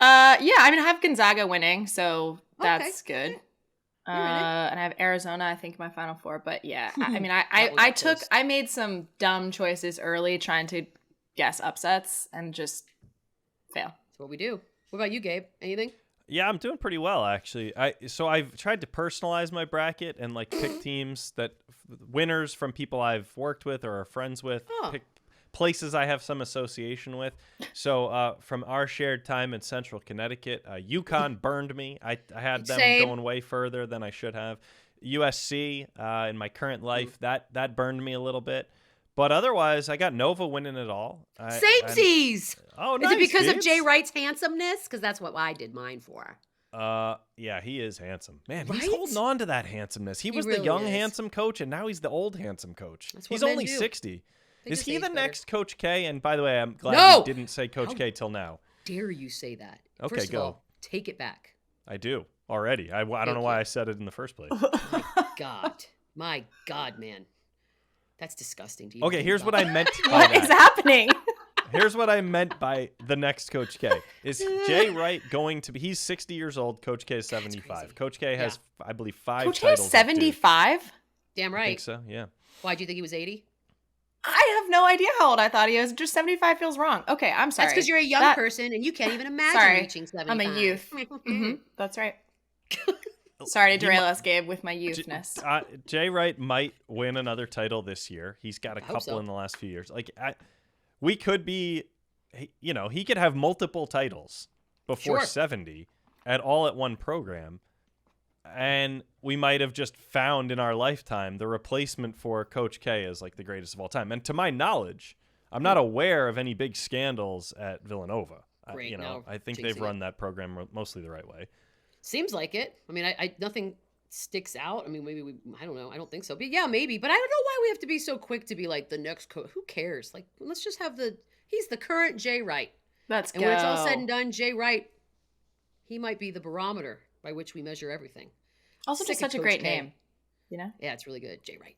Yeah, I mean, I have Gonzaga winning, so that's good. And I have Arizona, I think, my Final Four. But yeah, I mean, I made some dumb choices early trying to guess upsets and just fail. That's what we do. What about you, Gabe? Anything? Yeah, I'm doing pretty well, actually. I've tried to personalize my bracket and like pick teams that winners from people I've worked with or are friends with, pick places I have some association with. So from our shared time in Central Connecticut, UConn burned me. I had them going way further than I should have. USC in my current life, that burned me a little bit. But otherwise, I got Nova winning it all. Samesies! Oh, nice. Is it because of Jay Wright's handsomeness? Because that's what I did mine for. Yeah, he is handsome. Man, right? He's holding on to that handsomeness. He was really the young, handsome coach, and now he's the old, handsome coach. He's only 60. Is he the next Coach K? And by the way, I'm glad you didn't say Coach K till now. Dare you say that? Okay, First of go. all, take it back. I do already. I don't know why I said it in the first place. My God, man. That's disgusting to you. Okay, here's what I meant by what that. is happening? Here's what I meant by the next Coach K. Is Jay Wright going to be... He's 60 years old. Coach K is 75. Coach K has, I believe, 5 Coach titles. Coach K is 75? Damn right. I think so, yeah. Why, do you think he was 80? I have no idea how old I thought he was. Just 75 feels wrong. Okay, I'm sorry. That's because you're a young person and you can't even imagine reaching 75. I'm a youth. That's right. Sorry to derail us, Gabe, with my youthness. Jay Wright might win another title this year. He's got a couple in the last few years. We could be, he could have multiple titles before 70 at one program. And we might have just found in our lifetime the replacement for Coach K as like the greatest of all time. And to my knowledge, I'm not aware of any big scandals at Villanova. I think they've run that program mostly the right way. Seems like it. I mean, I nothing sticks out. I mean, maybe I don't know. I don't think so. But yeah, maybe. But I don't know why we have to be so quick to be like the next coach. Who cares? Like, let's just have he's the current Jay Wright. Let's go. And when it's all said and done, Jay Wright, he might be the barometer by which we measure everything. Also, just such a great name. You know? Yeah, it's really good. Jay Wright.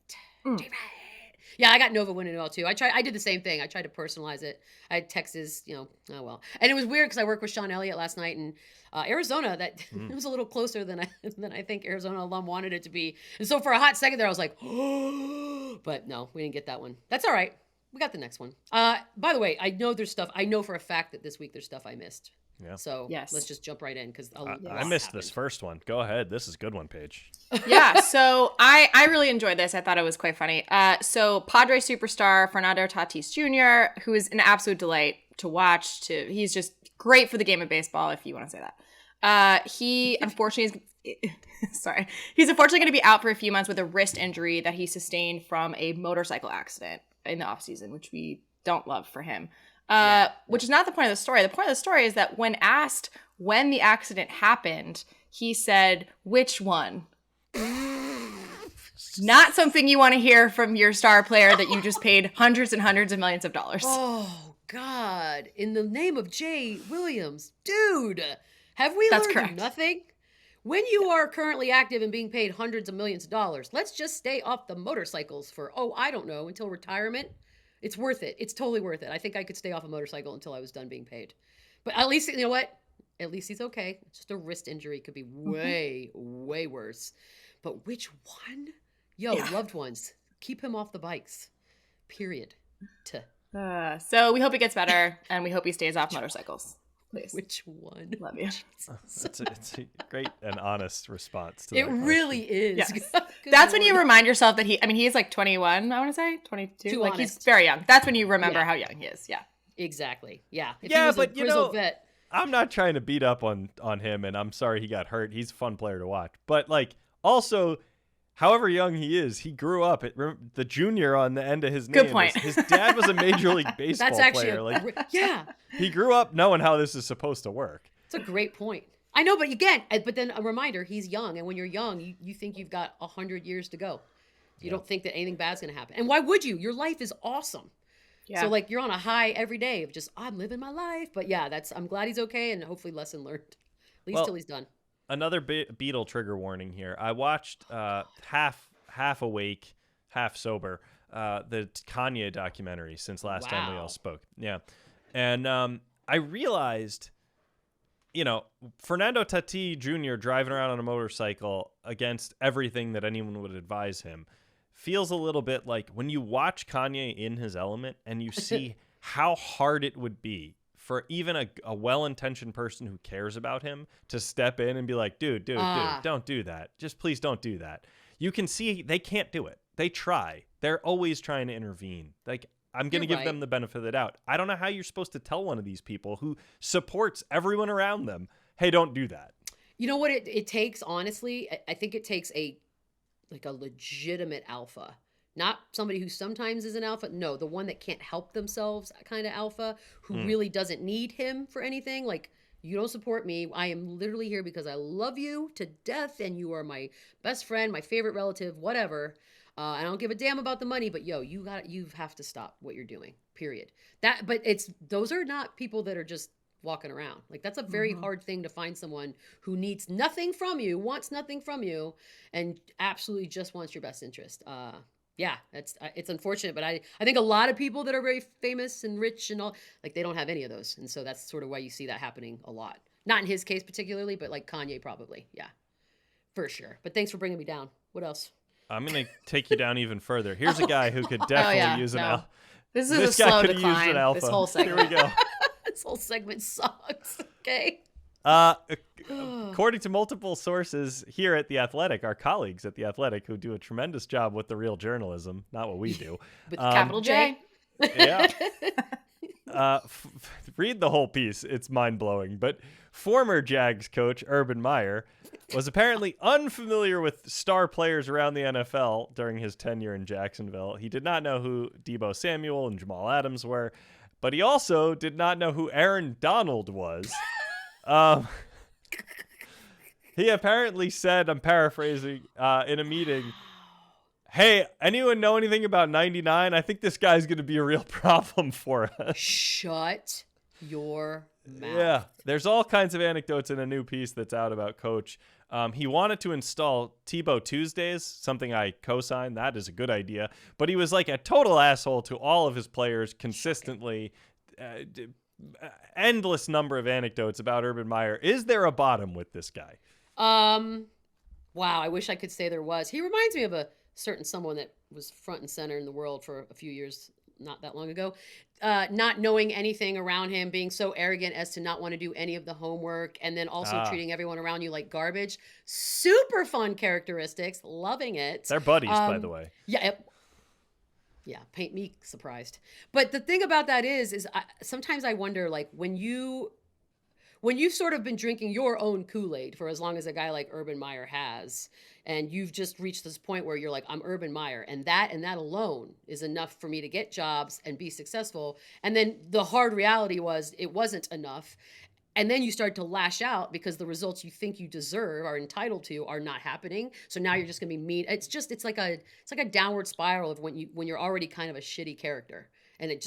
Jay Wright. Yeah, I got Nova winning it all too. I did the same thing. I tried to personalize it. I had Texas, oh well. And it was weird because I worked with Sean Elliott last night, and Arizona, that it was a little closer than I think Arizona alum wanted it to be. And so for a hot second there, I was like, oh, but no, we didn't get that one. That's all right. We got the next one. By the way, I know for a fact that this week there's stuff I missed. Yeah. So Yes. let's just jump right in because I missed this first one. Go ahead. This is a good one, Paige. Yeah, so I really enjoyed this. I thought it was quite funny. So Padre superstar Fernando Tatis Jr., who is an absolute delight to watch. He's just great for the game of baseball, if you want to say that. He unfortunately he's unfortunately going to be out for a few months with a wrist injury that he sustained from a motorcycle accident in the offseason, which we don't love for him. Which is not the point of the story. The point of the story is that when asked when the accident happened, he said, "Which one?" Not something you want to hear from your star player that you just paid hundreds and hundreds of millions of dollars. Oh, God. In the name of Jay Williams. Dude, have we That's learned correct. nothing? When you are currently active and being paid hundreds of millions of dollars, let's just stay off the motorcycles for, I don't know, until retirement. It's worth it. It's totally worth it. I think I could stay off a motorcycle until I was done being paid. But at least, you know what? At least he's okay. It's just a wrist injury. It could be way, way worse. But which one? Loved ones, keep him off the bikes. Period. So we hope he gets better, and we hope he stays off motorcycles. Please. Which one? Love you. It's a great and honest response to It that really question. is. Yes. Good That's when you Lord. remind yourself that he's like 21, I want to say, 22. Too like he's honest. very young. That's when you remember Yeah. how young he is. Yeah. Exactly. Yeah. If Yeah, he was but, a you grizzled know, vet. I'm not trying to beat up on him, and I'm sorry he got hurt. He's a fun player to watch. But, like, also, however young he is, he grew up. The junior on the end of his name. Good point. His dad was a Major League Baseball That's actually player. yeah. He grew up knowing how this is supposed to work. It's a great point. I know, but again, but then a reminder, he's young. And when you're young, you think you've got 100 years to go. You don't think that anything bad's going to happen. And why would you? Your life is awesome. Yeah. So like you're on a high every day of just, I'm living my life. But yeah, I'm glad he's okay. And hopefully lesson learned, at least till he's done. Another Beadle trigger warning here. I watched half awake, half sober, the Kanye documentary since last time we all spoke. Yeah. And I realized, Fernando Tatis Jr. driving around on a motorcycle against everything that anyone would advise him feels a little bit like when you watch Kanye in his element and you see how hard it would be for even a well-intentioned person who cares about him to step in and be like, dude, don't do that. Just please don't do that. You can see they can't do it. They try. They're always trying to intervene. Like, I'm going to give them the benefit of the doubt. I don't know how you're supposed to tell one of these people who supports everyone around them, hey, don't do that. You know what it takes, honestly? I think it takes a legitimate alpha. Not somebody who sometimes is an alpha. No, the one that can't help themselves kind of alpha, who really doesn't need him for anything. Like, you don't support me. I am literally here because I love you to death and you are my best friend, my favorite relative, whatever. I don't give a damn about the money, but you have to stop what you're doing, period. But those are not people that are just walking around. Like, that's a very hard thing to find someone who needs nothing from you, wants nothing from you, and absolutely just wants your best interest. Yeah, it's unfortunate, but I think a lot of people that are very famous and rich and all, like, they don't have any of those. And so that's sort of why you see that happening a lot. Not in his case particularly, but like Kanye probably. Yeah, for sure. But thanks for bringing me down. What else? I'm going to take you down even further. Here's a guy who could definitely use an alpha. This is This a guy slow could have used decline. an alpha. This whole segment. Here we go. This whole segment sucks. Okay. According to multiple sources here at The Athletic, our colleagues at The Athletic who do a tremendous job with the real journalism, not what we do. With Capital J. Yeah. Read the whole piece. It's mind-blowing. But former Jags coach Urban Meyer was apparently unfamiliar with star players around the NFL during his tenure in Jacksonville. He did not know who Deebo Samuel and Jamal Adams were, but he also did not know who Aaron Donald was. He apparently said, I'm paraphrasing, in a meeting, hey, anyone know anything about 99? I think this guy's going to be a real problem for us. Shut your mouth. Yeah, there's all kinds of anecdotes in a new piece that's out about Coach. He wanted to install Tebow Tuesdays, something I co-signed. That is a good idea. But he was like a total asshole to all of his players consistently. Endless number of anecdotes about Urban Meyer. Is there a bottom with this guy? Wow, I wish I could say there was. He reminds me of a certain someone that was front and center in the world for a few years, not that long ago. Not knowing anything around him, being so arrogant as to not want to do any of the homework, and then also treating everyone around you like garbage. Super fun characteristics. Loving it. They're buddies, by the way. Yeah. Yeah, paint me surprised. But the thing about that is sometimes I wonder, like, when you've sort of been drinking your own Kool-Aid for as long as a guy like Urban Meyer has, and you've just reached this point where you're like, I'm Urban Meyer, and that alone is enough for me to get jobs and be successful. And then the hard reality was it wasn't enough. And then you start to lash out because the results you think you deserve, are entitled to, are not happening. So now you're just gonna be mean. It's like a downward spiral of when you're already kind of a shitty character, and it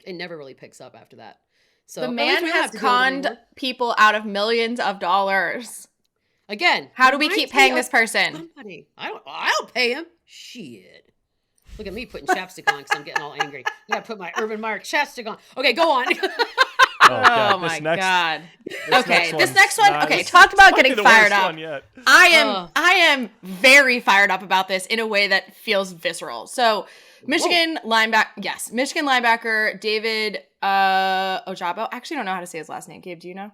never really picks up after that. So The at least man we don't has have to deal with it conned anymore. people out of millions of dollars. Again. How do we reminds keep me paying of this person? Somebody. I don't pay him. Shit. Look at me putting chapstick on because I'm getting all angry. I gotta put my Urban Meyer chapstick on. Okay, go on. Oh my God. Okay, this next one. Nah, Okay, this talk about might be getting the fired worst up. one yet. I am very fired up about this in a way that feels visceral. So, Michigan linebacker David Ojabo. I actually don't know how to say his last name. Gabe, do you know?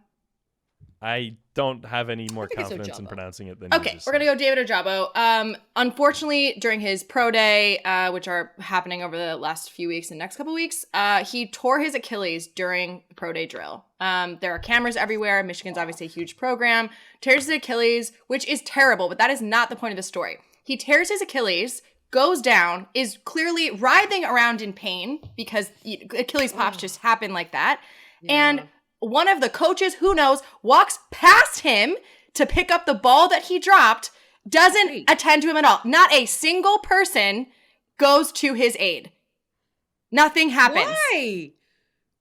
I don't have any more think it's confidence in Ojabo. pronouncing it than you Okay, just we're gonna said. go David Ojabo. Unfortunately, during his pro day, which are happening over the last few weeks and next couple weeks, he tore his Achilles during the pro day drill. There are cameras everywhere. Michigan's obviously a huge program. Tears his Achilles, which is terrible, but that is not the point of the story. He tears his Achilles, goes down, is clearly writhing around in pain because Achilles pops just happen like that, and one of the coaches, who knows, walks past him to pick up the ball that he dropped, doesn't attend to him at all. Not a single person goes to his aid. Nothing happens. Why?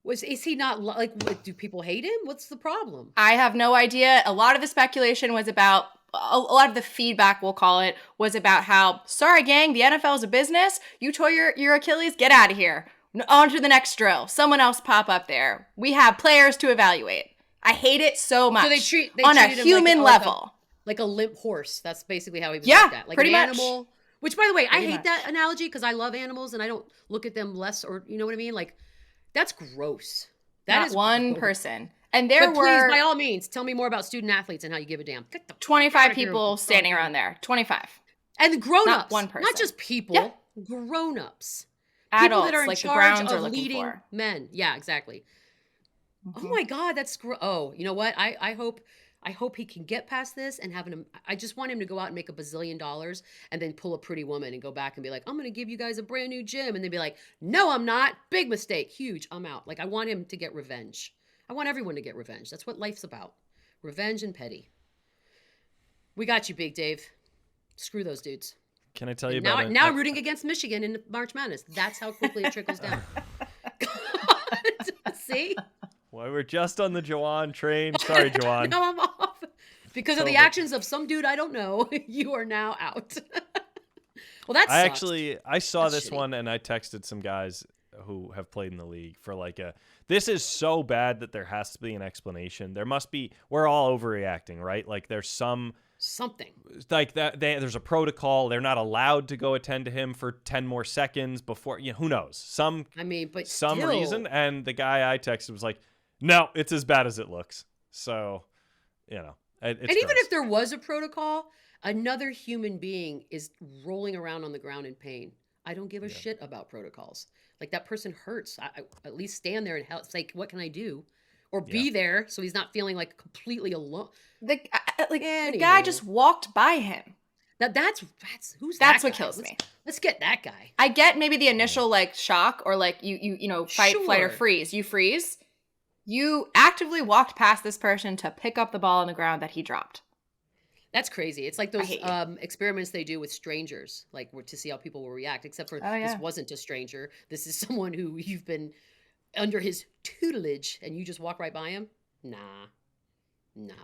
Is he not like? Do people hate him? What's the problem? I have no idea. A lot of the speculation was about, a lot of the feedback, we'll call it, was about how, sorry gang, the NFL is a business. You tore your Achilles, get out of here. On to the next drill. Someone else pop up there. We have players to evaluate. I hate it so much. So they treated on a him human level. like a limp horse. That's basically how he was Yeah, looked at. Like pretty an much. animal. Which, by the way, I Pretty hate much. that analogy because I love animals and I don't look at them less, or you know what I mean? Like, that's gross. That Not is one gross. person. And there But please, were by all means, tell me more about student athletes and how you give a damn. Get the 25 outta here. people standing around there. 25. And the grown-ups. Not one person. Not just people. Yeah. Grown-ups. Adults, People that are in like the charge Browns are of looking leading for. men. Yeah, exactly. Oh my God, that's oh, you know what? I hope he can get past this and I just want him to go out and make $1 bazillion and then pull a pretty woman and go back and be like, I'm gonna give you guys a brand new gym, and they'd be like, no, I'm not. Big mistake, huge. I'm out. Like, I want him to get revenge. I want everyone to get revenge. That's what life's about. Revenge and petty. We got you, Big Dave. Screw those dudes. Can I tell you Now, about it? now I'm rooting against Michigan in March Madness. That's how quickly it trickles down. See? Well, we're just on the Jawan train. Sorry, Jawan. Now I'm off. Because of the Totally. actions of some dude I don't know, you are now out. Well, that sucks. I saw That's this shitty. one and I texted some guys who have played in the league for like this is so bad that there has to be an explanation. There must be. We're all overreacting, right? Like there's something like that. There's a protocol. They're not allowed to go attend to him for 10 more seconds before. Who knows? Some still. reason. And the guy I texted was like, no, it's as bad as it looks. So, it's And gross. even if there was a protocol, another human being is rolling around on the ground in pain. I don't give a shit about protocols. Like, that person hurts. I at least stand there and help. It's like, what can I do? Or be there so he's not feeling like completely alone. The guy Anyway. just walked by him. That's who's That's that what guy? kills me. Let's get that guy. I get maybe the initial like shock or like you fight, flight, or Sure. freeze. You freeze. You actively walked past this person to pick up the ball on the ground that he dropped. That's crazy. It's like those hate you. experiments they do with strangers, like to see how people will react. Except for Oh, yeah. this wasn't a stranger. This is someone who you've been under his tutelage and you just walk right by him? Nah. That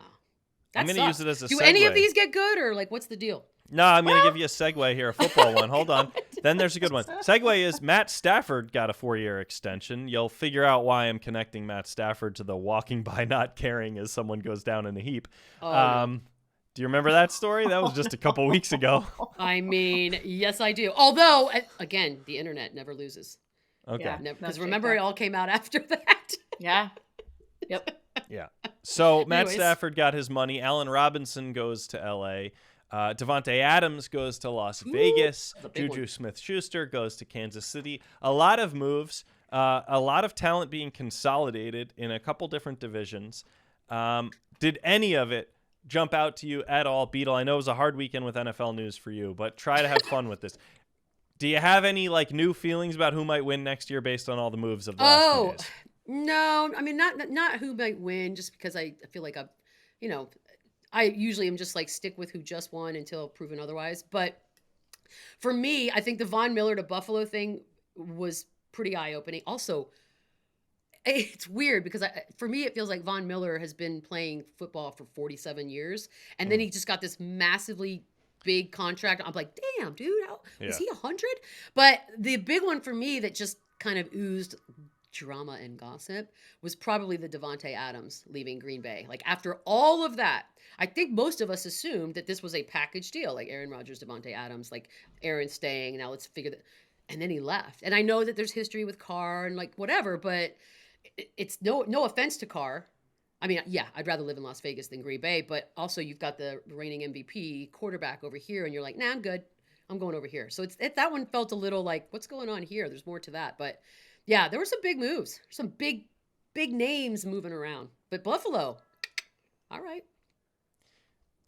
I'm going to use sucks. it as a Do segue. any of these get good, or like what's the deal? No, I'm going to give you a segue here, a football one. Hold on. Then there's a good one. Segue is Matt Stafford got a 4-year extension. You'll figure out why I'm connecting Matt Stafford to the walking by not caring as someone goes down in a heap. No. Do you remember that story? That was just a couple weeks ago. I mean, yes, I do. Although, again, the internet never loses. Okay. Yeah. Because remember, it all came out after that. Yeah. Yep. Yeah. So Matt Anyways. Stafford got his money. Allen Robinson goes to L.A. Devontae Adams goes to Las Vegas. that's a big Juju one. Smith-Schuster goes to Kansas City. A lot of moves. A lot of talent being consolidated in a couple different divisions. Did any of it jump out to you at all, Beadle? I know it was a hard weekend with NFL news for you, but try to have fun with this. Do you have any like new feelings about who might win next year based on all the moves of the last few days? No. I mean, not who might win, just because I feel like I usually am just like stick with who just won until proven otherwise. But for me, I think the Von Miller to Buffalo thing was pretty eye-opening. Also, it's weird because for me, it feels like Von Miller has been playing football for 47 years. And then he just got this massively big contract. I'm like, damn, dude, is he 100? But the big one for me that just kind of oozed drama and gossip was probably the Devontae Adams leaving Green Bay. Like after all of that, I think most of us assumed that this was a package deal, like Aaron Rodgers, Devontae Adams, like Aaron staying. Now let's figure that. And then he left. And I know that there's history with Carr and like whatever, but it's no offense to Carr. I mean, yeah, I'd rather live in Las Vegas than Green Bay, but also you've got the reigning MVP quarterback over here, and you're like, nah, I'm good. I'm going over here. So that one felt a little like, what's going on here? There's more to that. But yeah, there were some big moves, some big names moving around. But Buffalo, all right.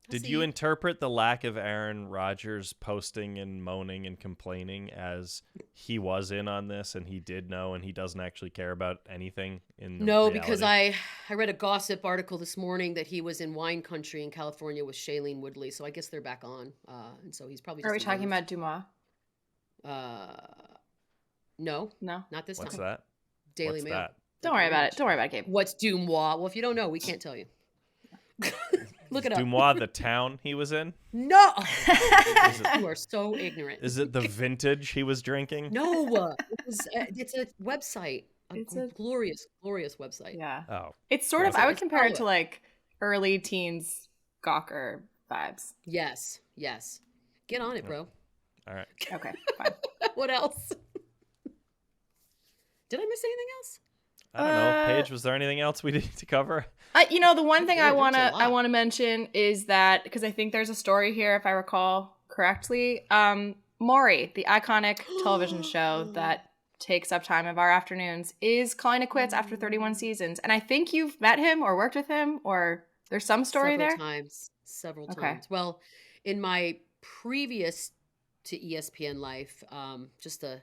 Did you interpret the lack of Aaron Rodgers posting and moaning and complaining as he was in on this and he did know and he doesn't actually care about anything in reality? Because I read a gossip article this morning that he was in wine country in California with Shailene Woodley, so I guess they're back on. And so he's probably just Are we talking about Dumas? No, No. not this What's time. that? Daily What's Mail. that? Don't worry about it. Don't worry about it, Gabe. What's Dumois? Well, if you don't know, we can't tell you. Look it up. Dumois, the town he was in? No! You are so ignorant. Is it the vintage he was drinking? No! It's a website. It's A a- glorious website. Yeah. Oh. It's sort of, Yeah. I would It's compare it public. to like early teens Gawker vibes. Yes. Get on it, bro. All right. Okay, fine. What else? Did I miss anything else? I don't know. Paige, was there anything else we need to cover? The one thing Yeah, I there's a lot. want to mention is that, because I think there's a story here, if I recall correctly, Maury, the iconic television show that takes up time of our afternoons, is calling it quits after 31 seasons. And I think you've met him or worked with him, or there's some story Several Okay. times. Well, in my previous to ESPN life, just a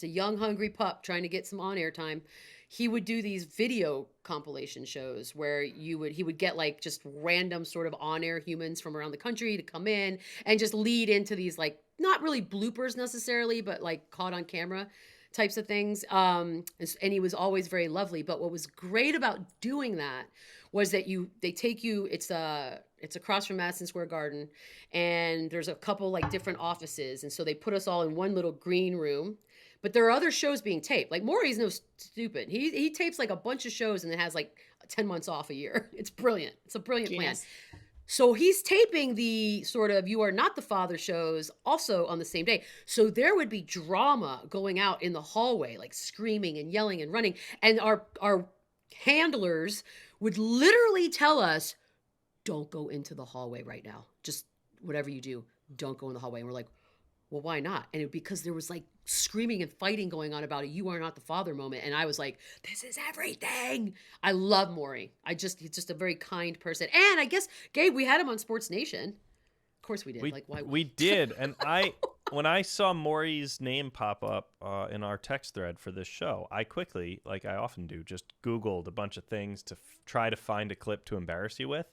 young hungry pup trying to get some on-air time, he would do these video compilation shows where he would get like just random sort of on-air humans from around the country to come in and just lead into these like not really bloopers necessarily, but like caught on camera types of things. And he was always very lovely. But what was great about doing that was that they take you, it's across from Madison Square Garden, and there's a couple like different offices. And so they put us all in one little green room. But there are other shows being taped. Like Maury's no stupid. He tapes like a bunch of shows and then has like 10 months off a year. It's brilliant. It's a brilliant Genius. plan. So he's taping the sort of You Are Not the Father shows also on the same day. So there would be drama going out in the hallway, like screaming and yelling and running. And our handlers would literally tell us, don't go into the hallway right now. Just whatever you do, don't go in the hallway. And we're like, well, why not? And because there was like screaming and fighting going on about a You Are Not the Father moment. And I was like, this is everything. I love Maury. He's just a very kind person. And I guess, Gabe, we had him on Sports Nation. Of course we did. We did. And when I saw Maury's name pop up in our text thread for this show, I quickly, like I often do, just Googled a bunch of things to try to find a clip to embarrass you with.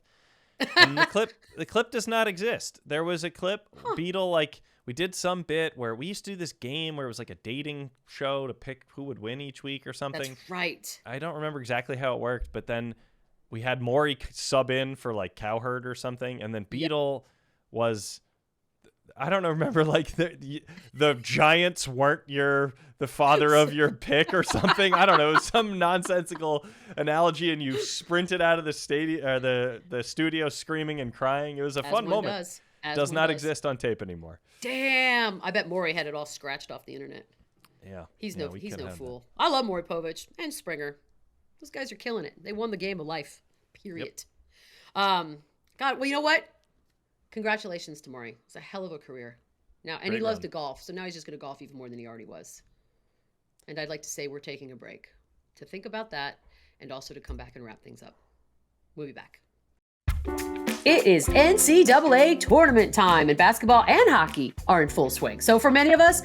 And the clip does not exist. There was a clip, Beadle, like we did some bit where we used to do this game where it was like a dating show to pick who would win each week or something. That's right. I don't remember exactly how it worked, but then we had Maury sub in for like Cowherd or something, and then Beadle was, I don't know, remember like the Giants weren't the father of your pick or something. I don't know, it was some nonsensical analogy, and you sprinted out of the stadium or the studio screaming and crying. It was a fun moment. Does not exist on tape anymore. Damn, I bet Maury had it all scratched off the internet. Yeah, he's no fool. I love Maury Povich and Springer. Those guys are killing it. They won the game of life. Period. Yep. God, well, you know what? Congratulations to Maury. It's a hell of a career. Now, and he loves to golf, so now he's just going to golf even more than he already was. And I'd like to say we're taking a break to think about that and also to come back and wrap things up. We'll be back. It is NCAA tournament time, and basketball and hockey are in full swing. So for many of us,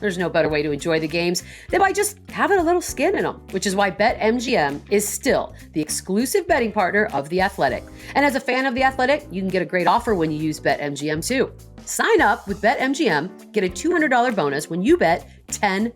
there's no better way to enjoy the games than by just having a little skin in them, which is why BetMGM is still the exclusive betting partner of The Athletic. And as a fan of The Athletic, you can get a great offer when you use BetMGM too. Sign up with BetMGM, get a $200 bonus when you bet $10.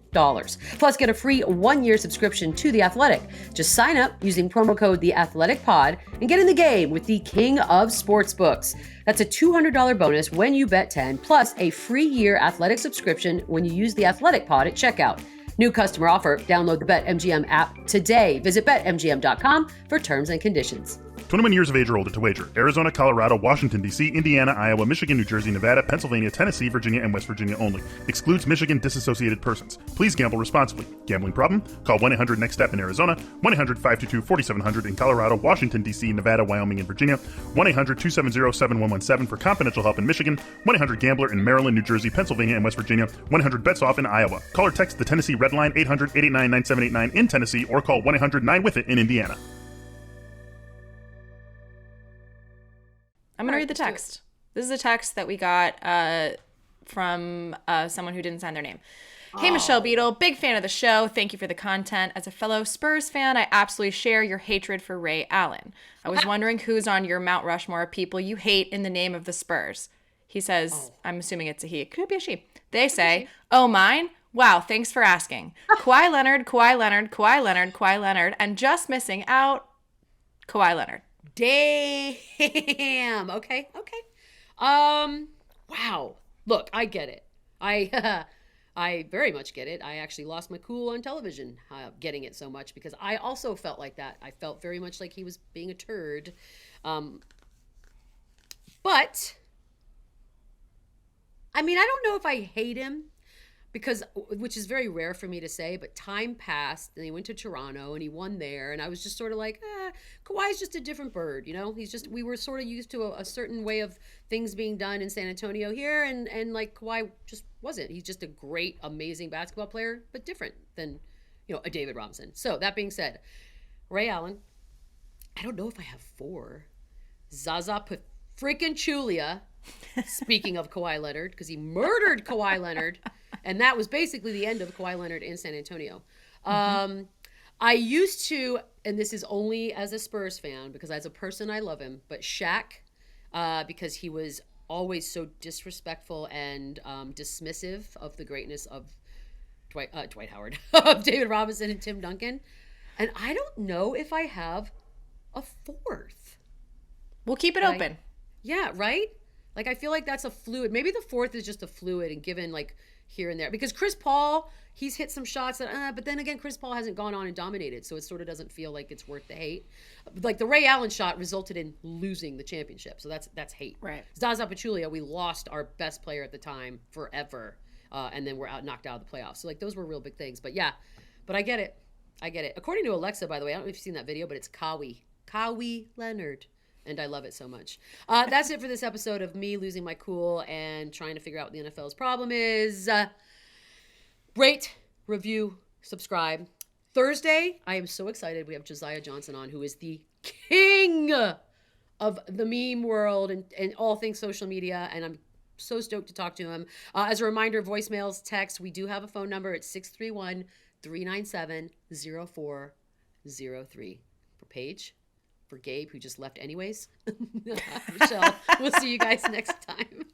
Plus, get a free 1-year subscription to The Athletic. Just sign up using promo code TheAthleticPod and get in the game with the king of sportsbooks. That's a $200 bonus when you bet 10, plus a free year Athletic subscription when you use The Athletic Pod at checkout. New customer offer. Download the BetMGM app today. Visit BetMGM.com for terms and conditions. 21 years of age or older to wager. Arizona, Colorado, Washington, D.C., Indiana, Iowa, Michigan, New Jersey, Nevada, Pennsylvania, Tennessee, Virginia, and West Virginia only. Excludes Michigan disassociated persons. Please gamble responsibly. Gambling problem? Call 1-800-NEXT-STEP in Arizona, 1-800-522-4700 in Colorado, Washington, D.C., Nevada, Wyoming, and Virginia, 1-800-270-7117 for confidential help in Michigan, 1-800-GAMBLER in Maryland, New Jersey, Pennsylvania, and West Virginia, 1-800-BETS-OFF in Iowa. Call or text the Tennessee Red Line 800-889-9789 in Tennessee, or call 1-800-9-WITH-IT in Indiana. I'm going to read the text. This is a text that we got from someone who didn't sign their name. Hey, Michelle Beadle, big fan of the show. Thank you for the content. As a fellow Spurs fan, I absolutely share your hatred for Ray Allen. I was wondering who's on your Mount Rushmore of people you hate in the name of the Spurs. He says, I'm assuming it's a he. It could be a she. They say, oh, mine? Wow, thanks for asking. Kawhi Leonard, Kawhi Leonard, Kawhi Leonard, Kawhi Leonard, and just missing out, Kawhi Leonard. Damn. Okay. Wow. Look, I get it. I very much get it. I actually lost my cool on television getting it so much because I also felt like that. I felt very much like he was being a turd. But I mean, I don't know if I hate him because, which is very rare for me to say, but time passed and he went to Toronto and he won there. And I was just sort of like, Kawhi's just a different bird. You know, we were sort of used to a certain way of things being done in San Antonio here. And like Kawhi just wasn't. He's just a great, amazing basketball player, but different than, a David Robinson. So that being said, Ray Allen, I don't know if I have 4. Zaza freaking Chulia. Speaking of Kawhi Leonard, because he murdered Kawhi Leonard, and that was basically the end of Kawhi Leonard in San Antonio. I used to, and this is only as a Spurs fan, because as a person I love him, but Shaq, because he was always so disrespectful and dismissive of the greatness of Dwight Howard, of David Robinson and Tim Duncan. And I don't know if I have a 4th. We'll keep it open. Yeah, right? Like, I feel like that's a fluid. Maybe the 4th is just a fluid and given, like, here and there. Because Chris Paul, he's hit some shots that, but then again, Chris Paul hasn't gone on and dominated, so it sort of doesn't feel like it's worth the hate. Like, the Ray Allen shot resulted in losing the championship, so that's hate. Right. Zaza Pachulia, we lost our best player at the time forever, and then we're knocked out of the playoffs. So, like, those were real big things. But, yeah, but I get it. According to Alexa, by the way, I don't know if you've seen that video, but it's Kawhi Leonard. And I love it so much. That's it for this episode of me losing my cool and trying to figure out what the NFL's problem is. Rate, review, subscribe. Thursday, I am so excited. We have Josiah Johnson on, who is the king of the meme world and all things social media. And I'm so stoked to talk to him. As a reminder, voicemails, text. We do have a phone number. It's 631-397-0403. For Paige. For Gabe, who just left anyways. Michelle, we'll see you guys next time.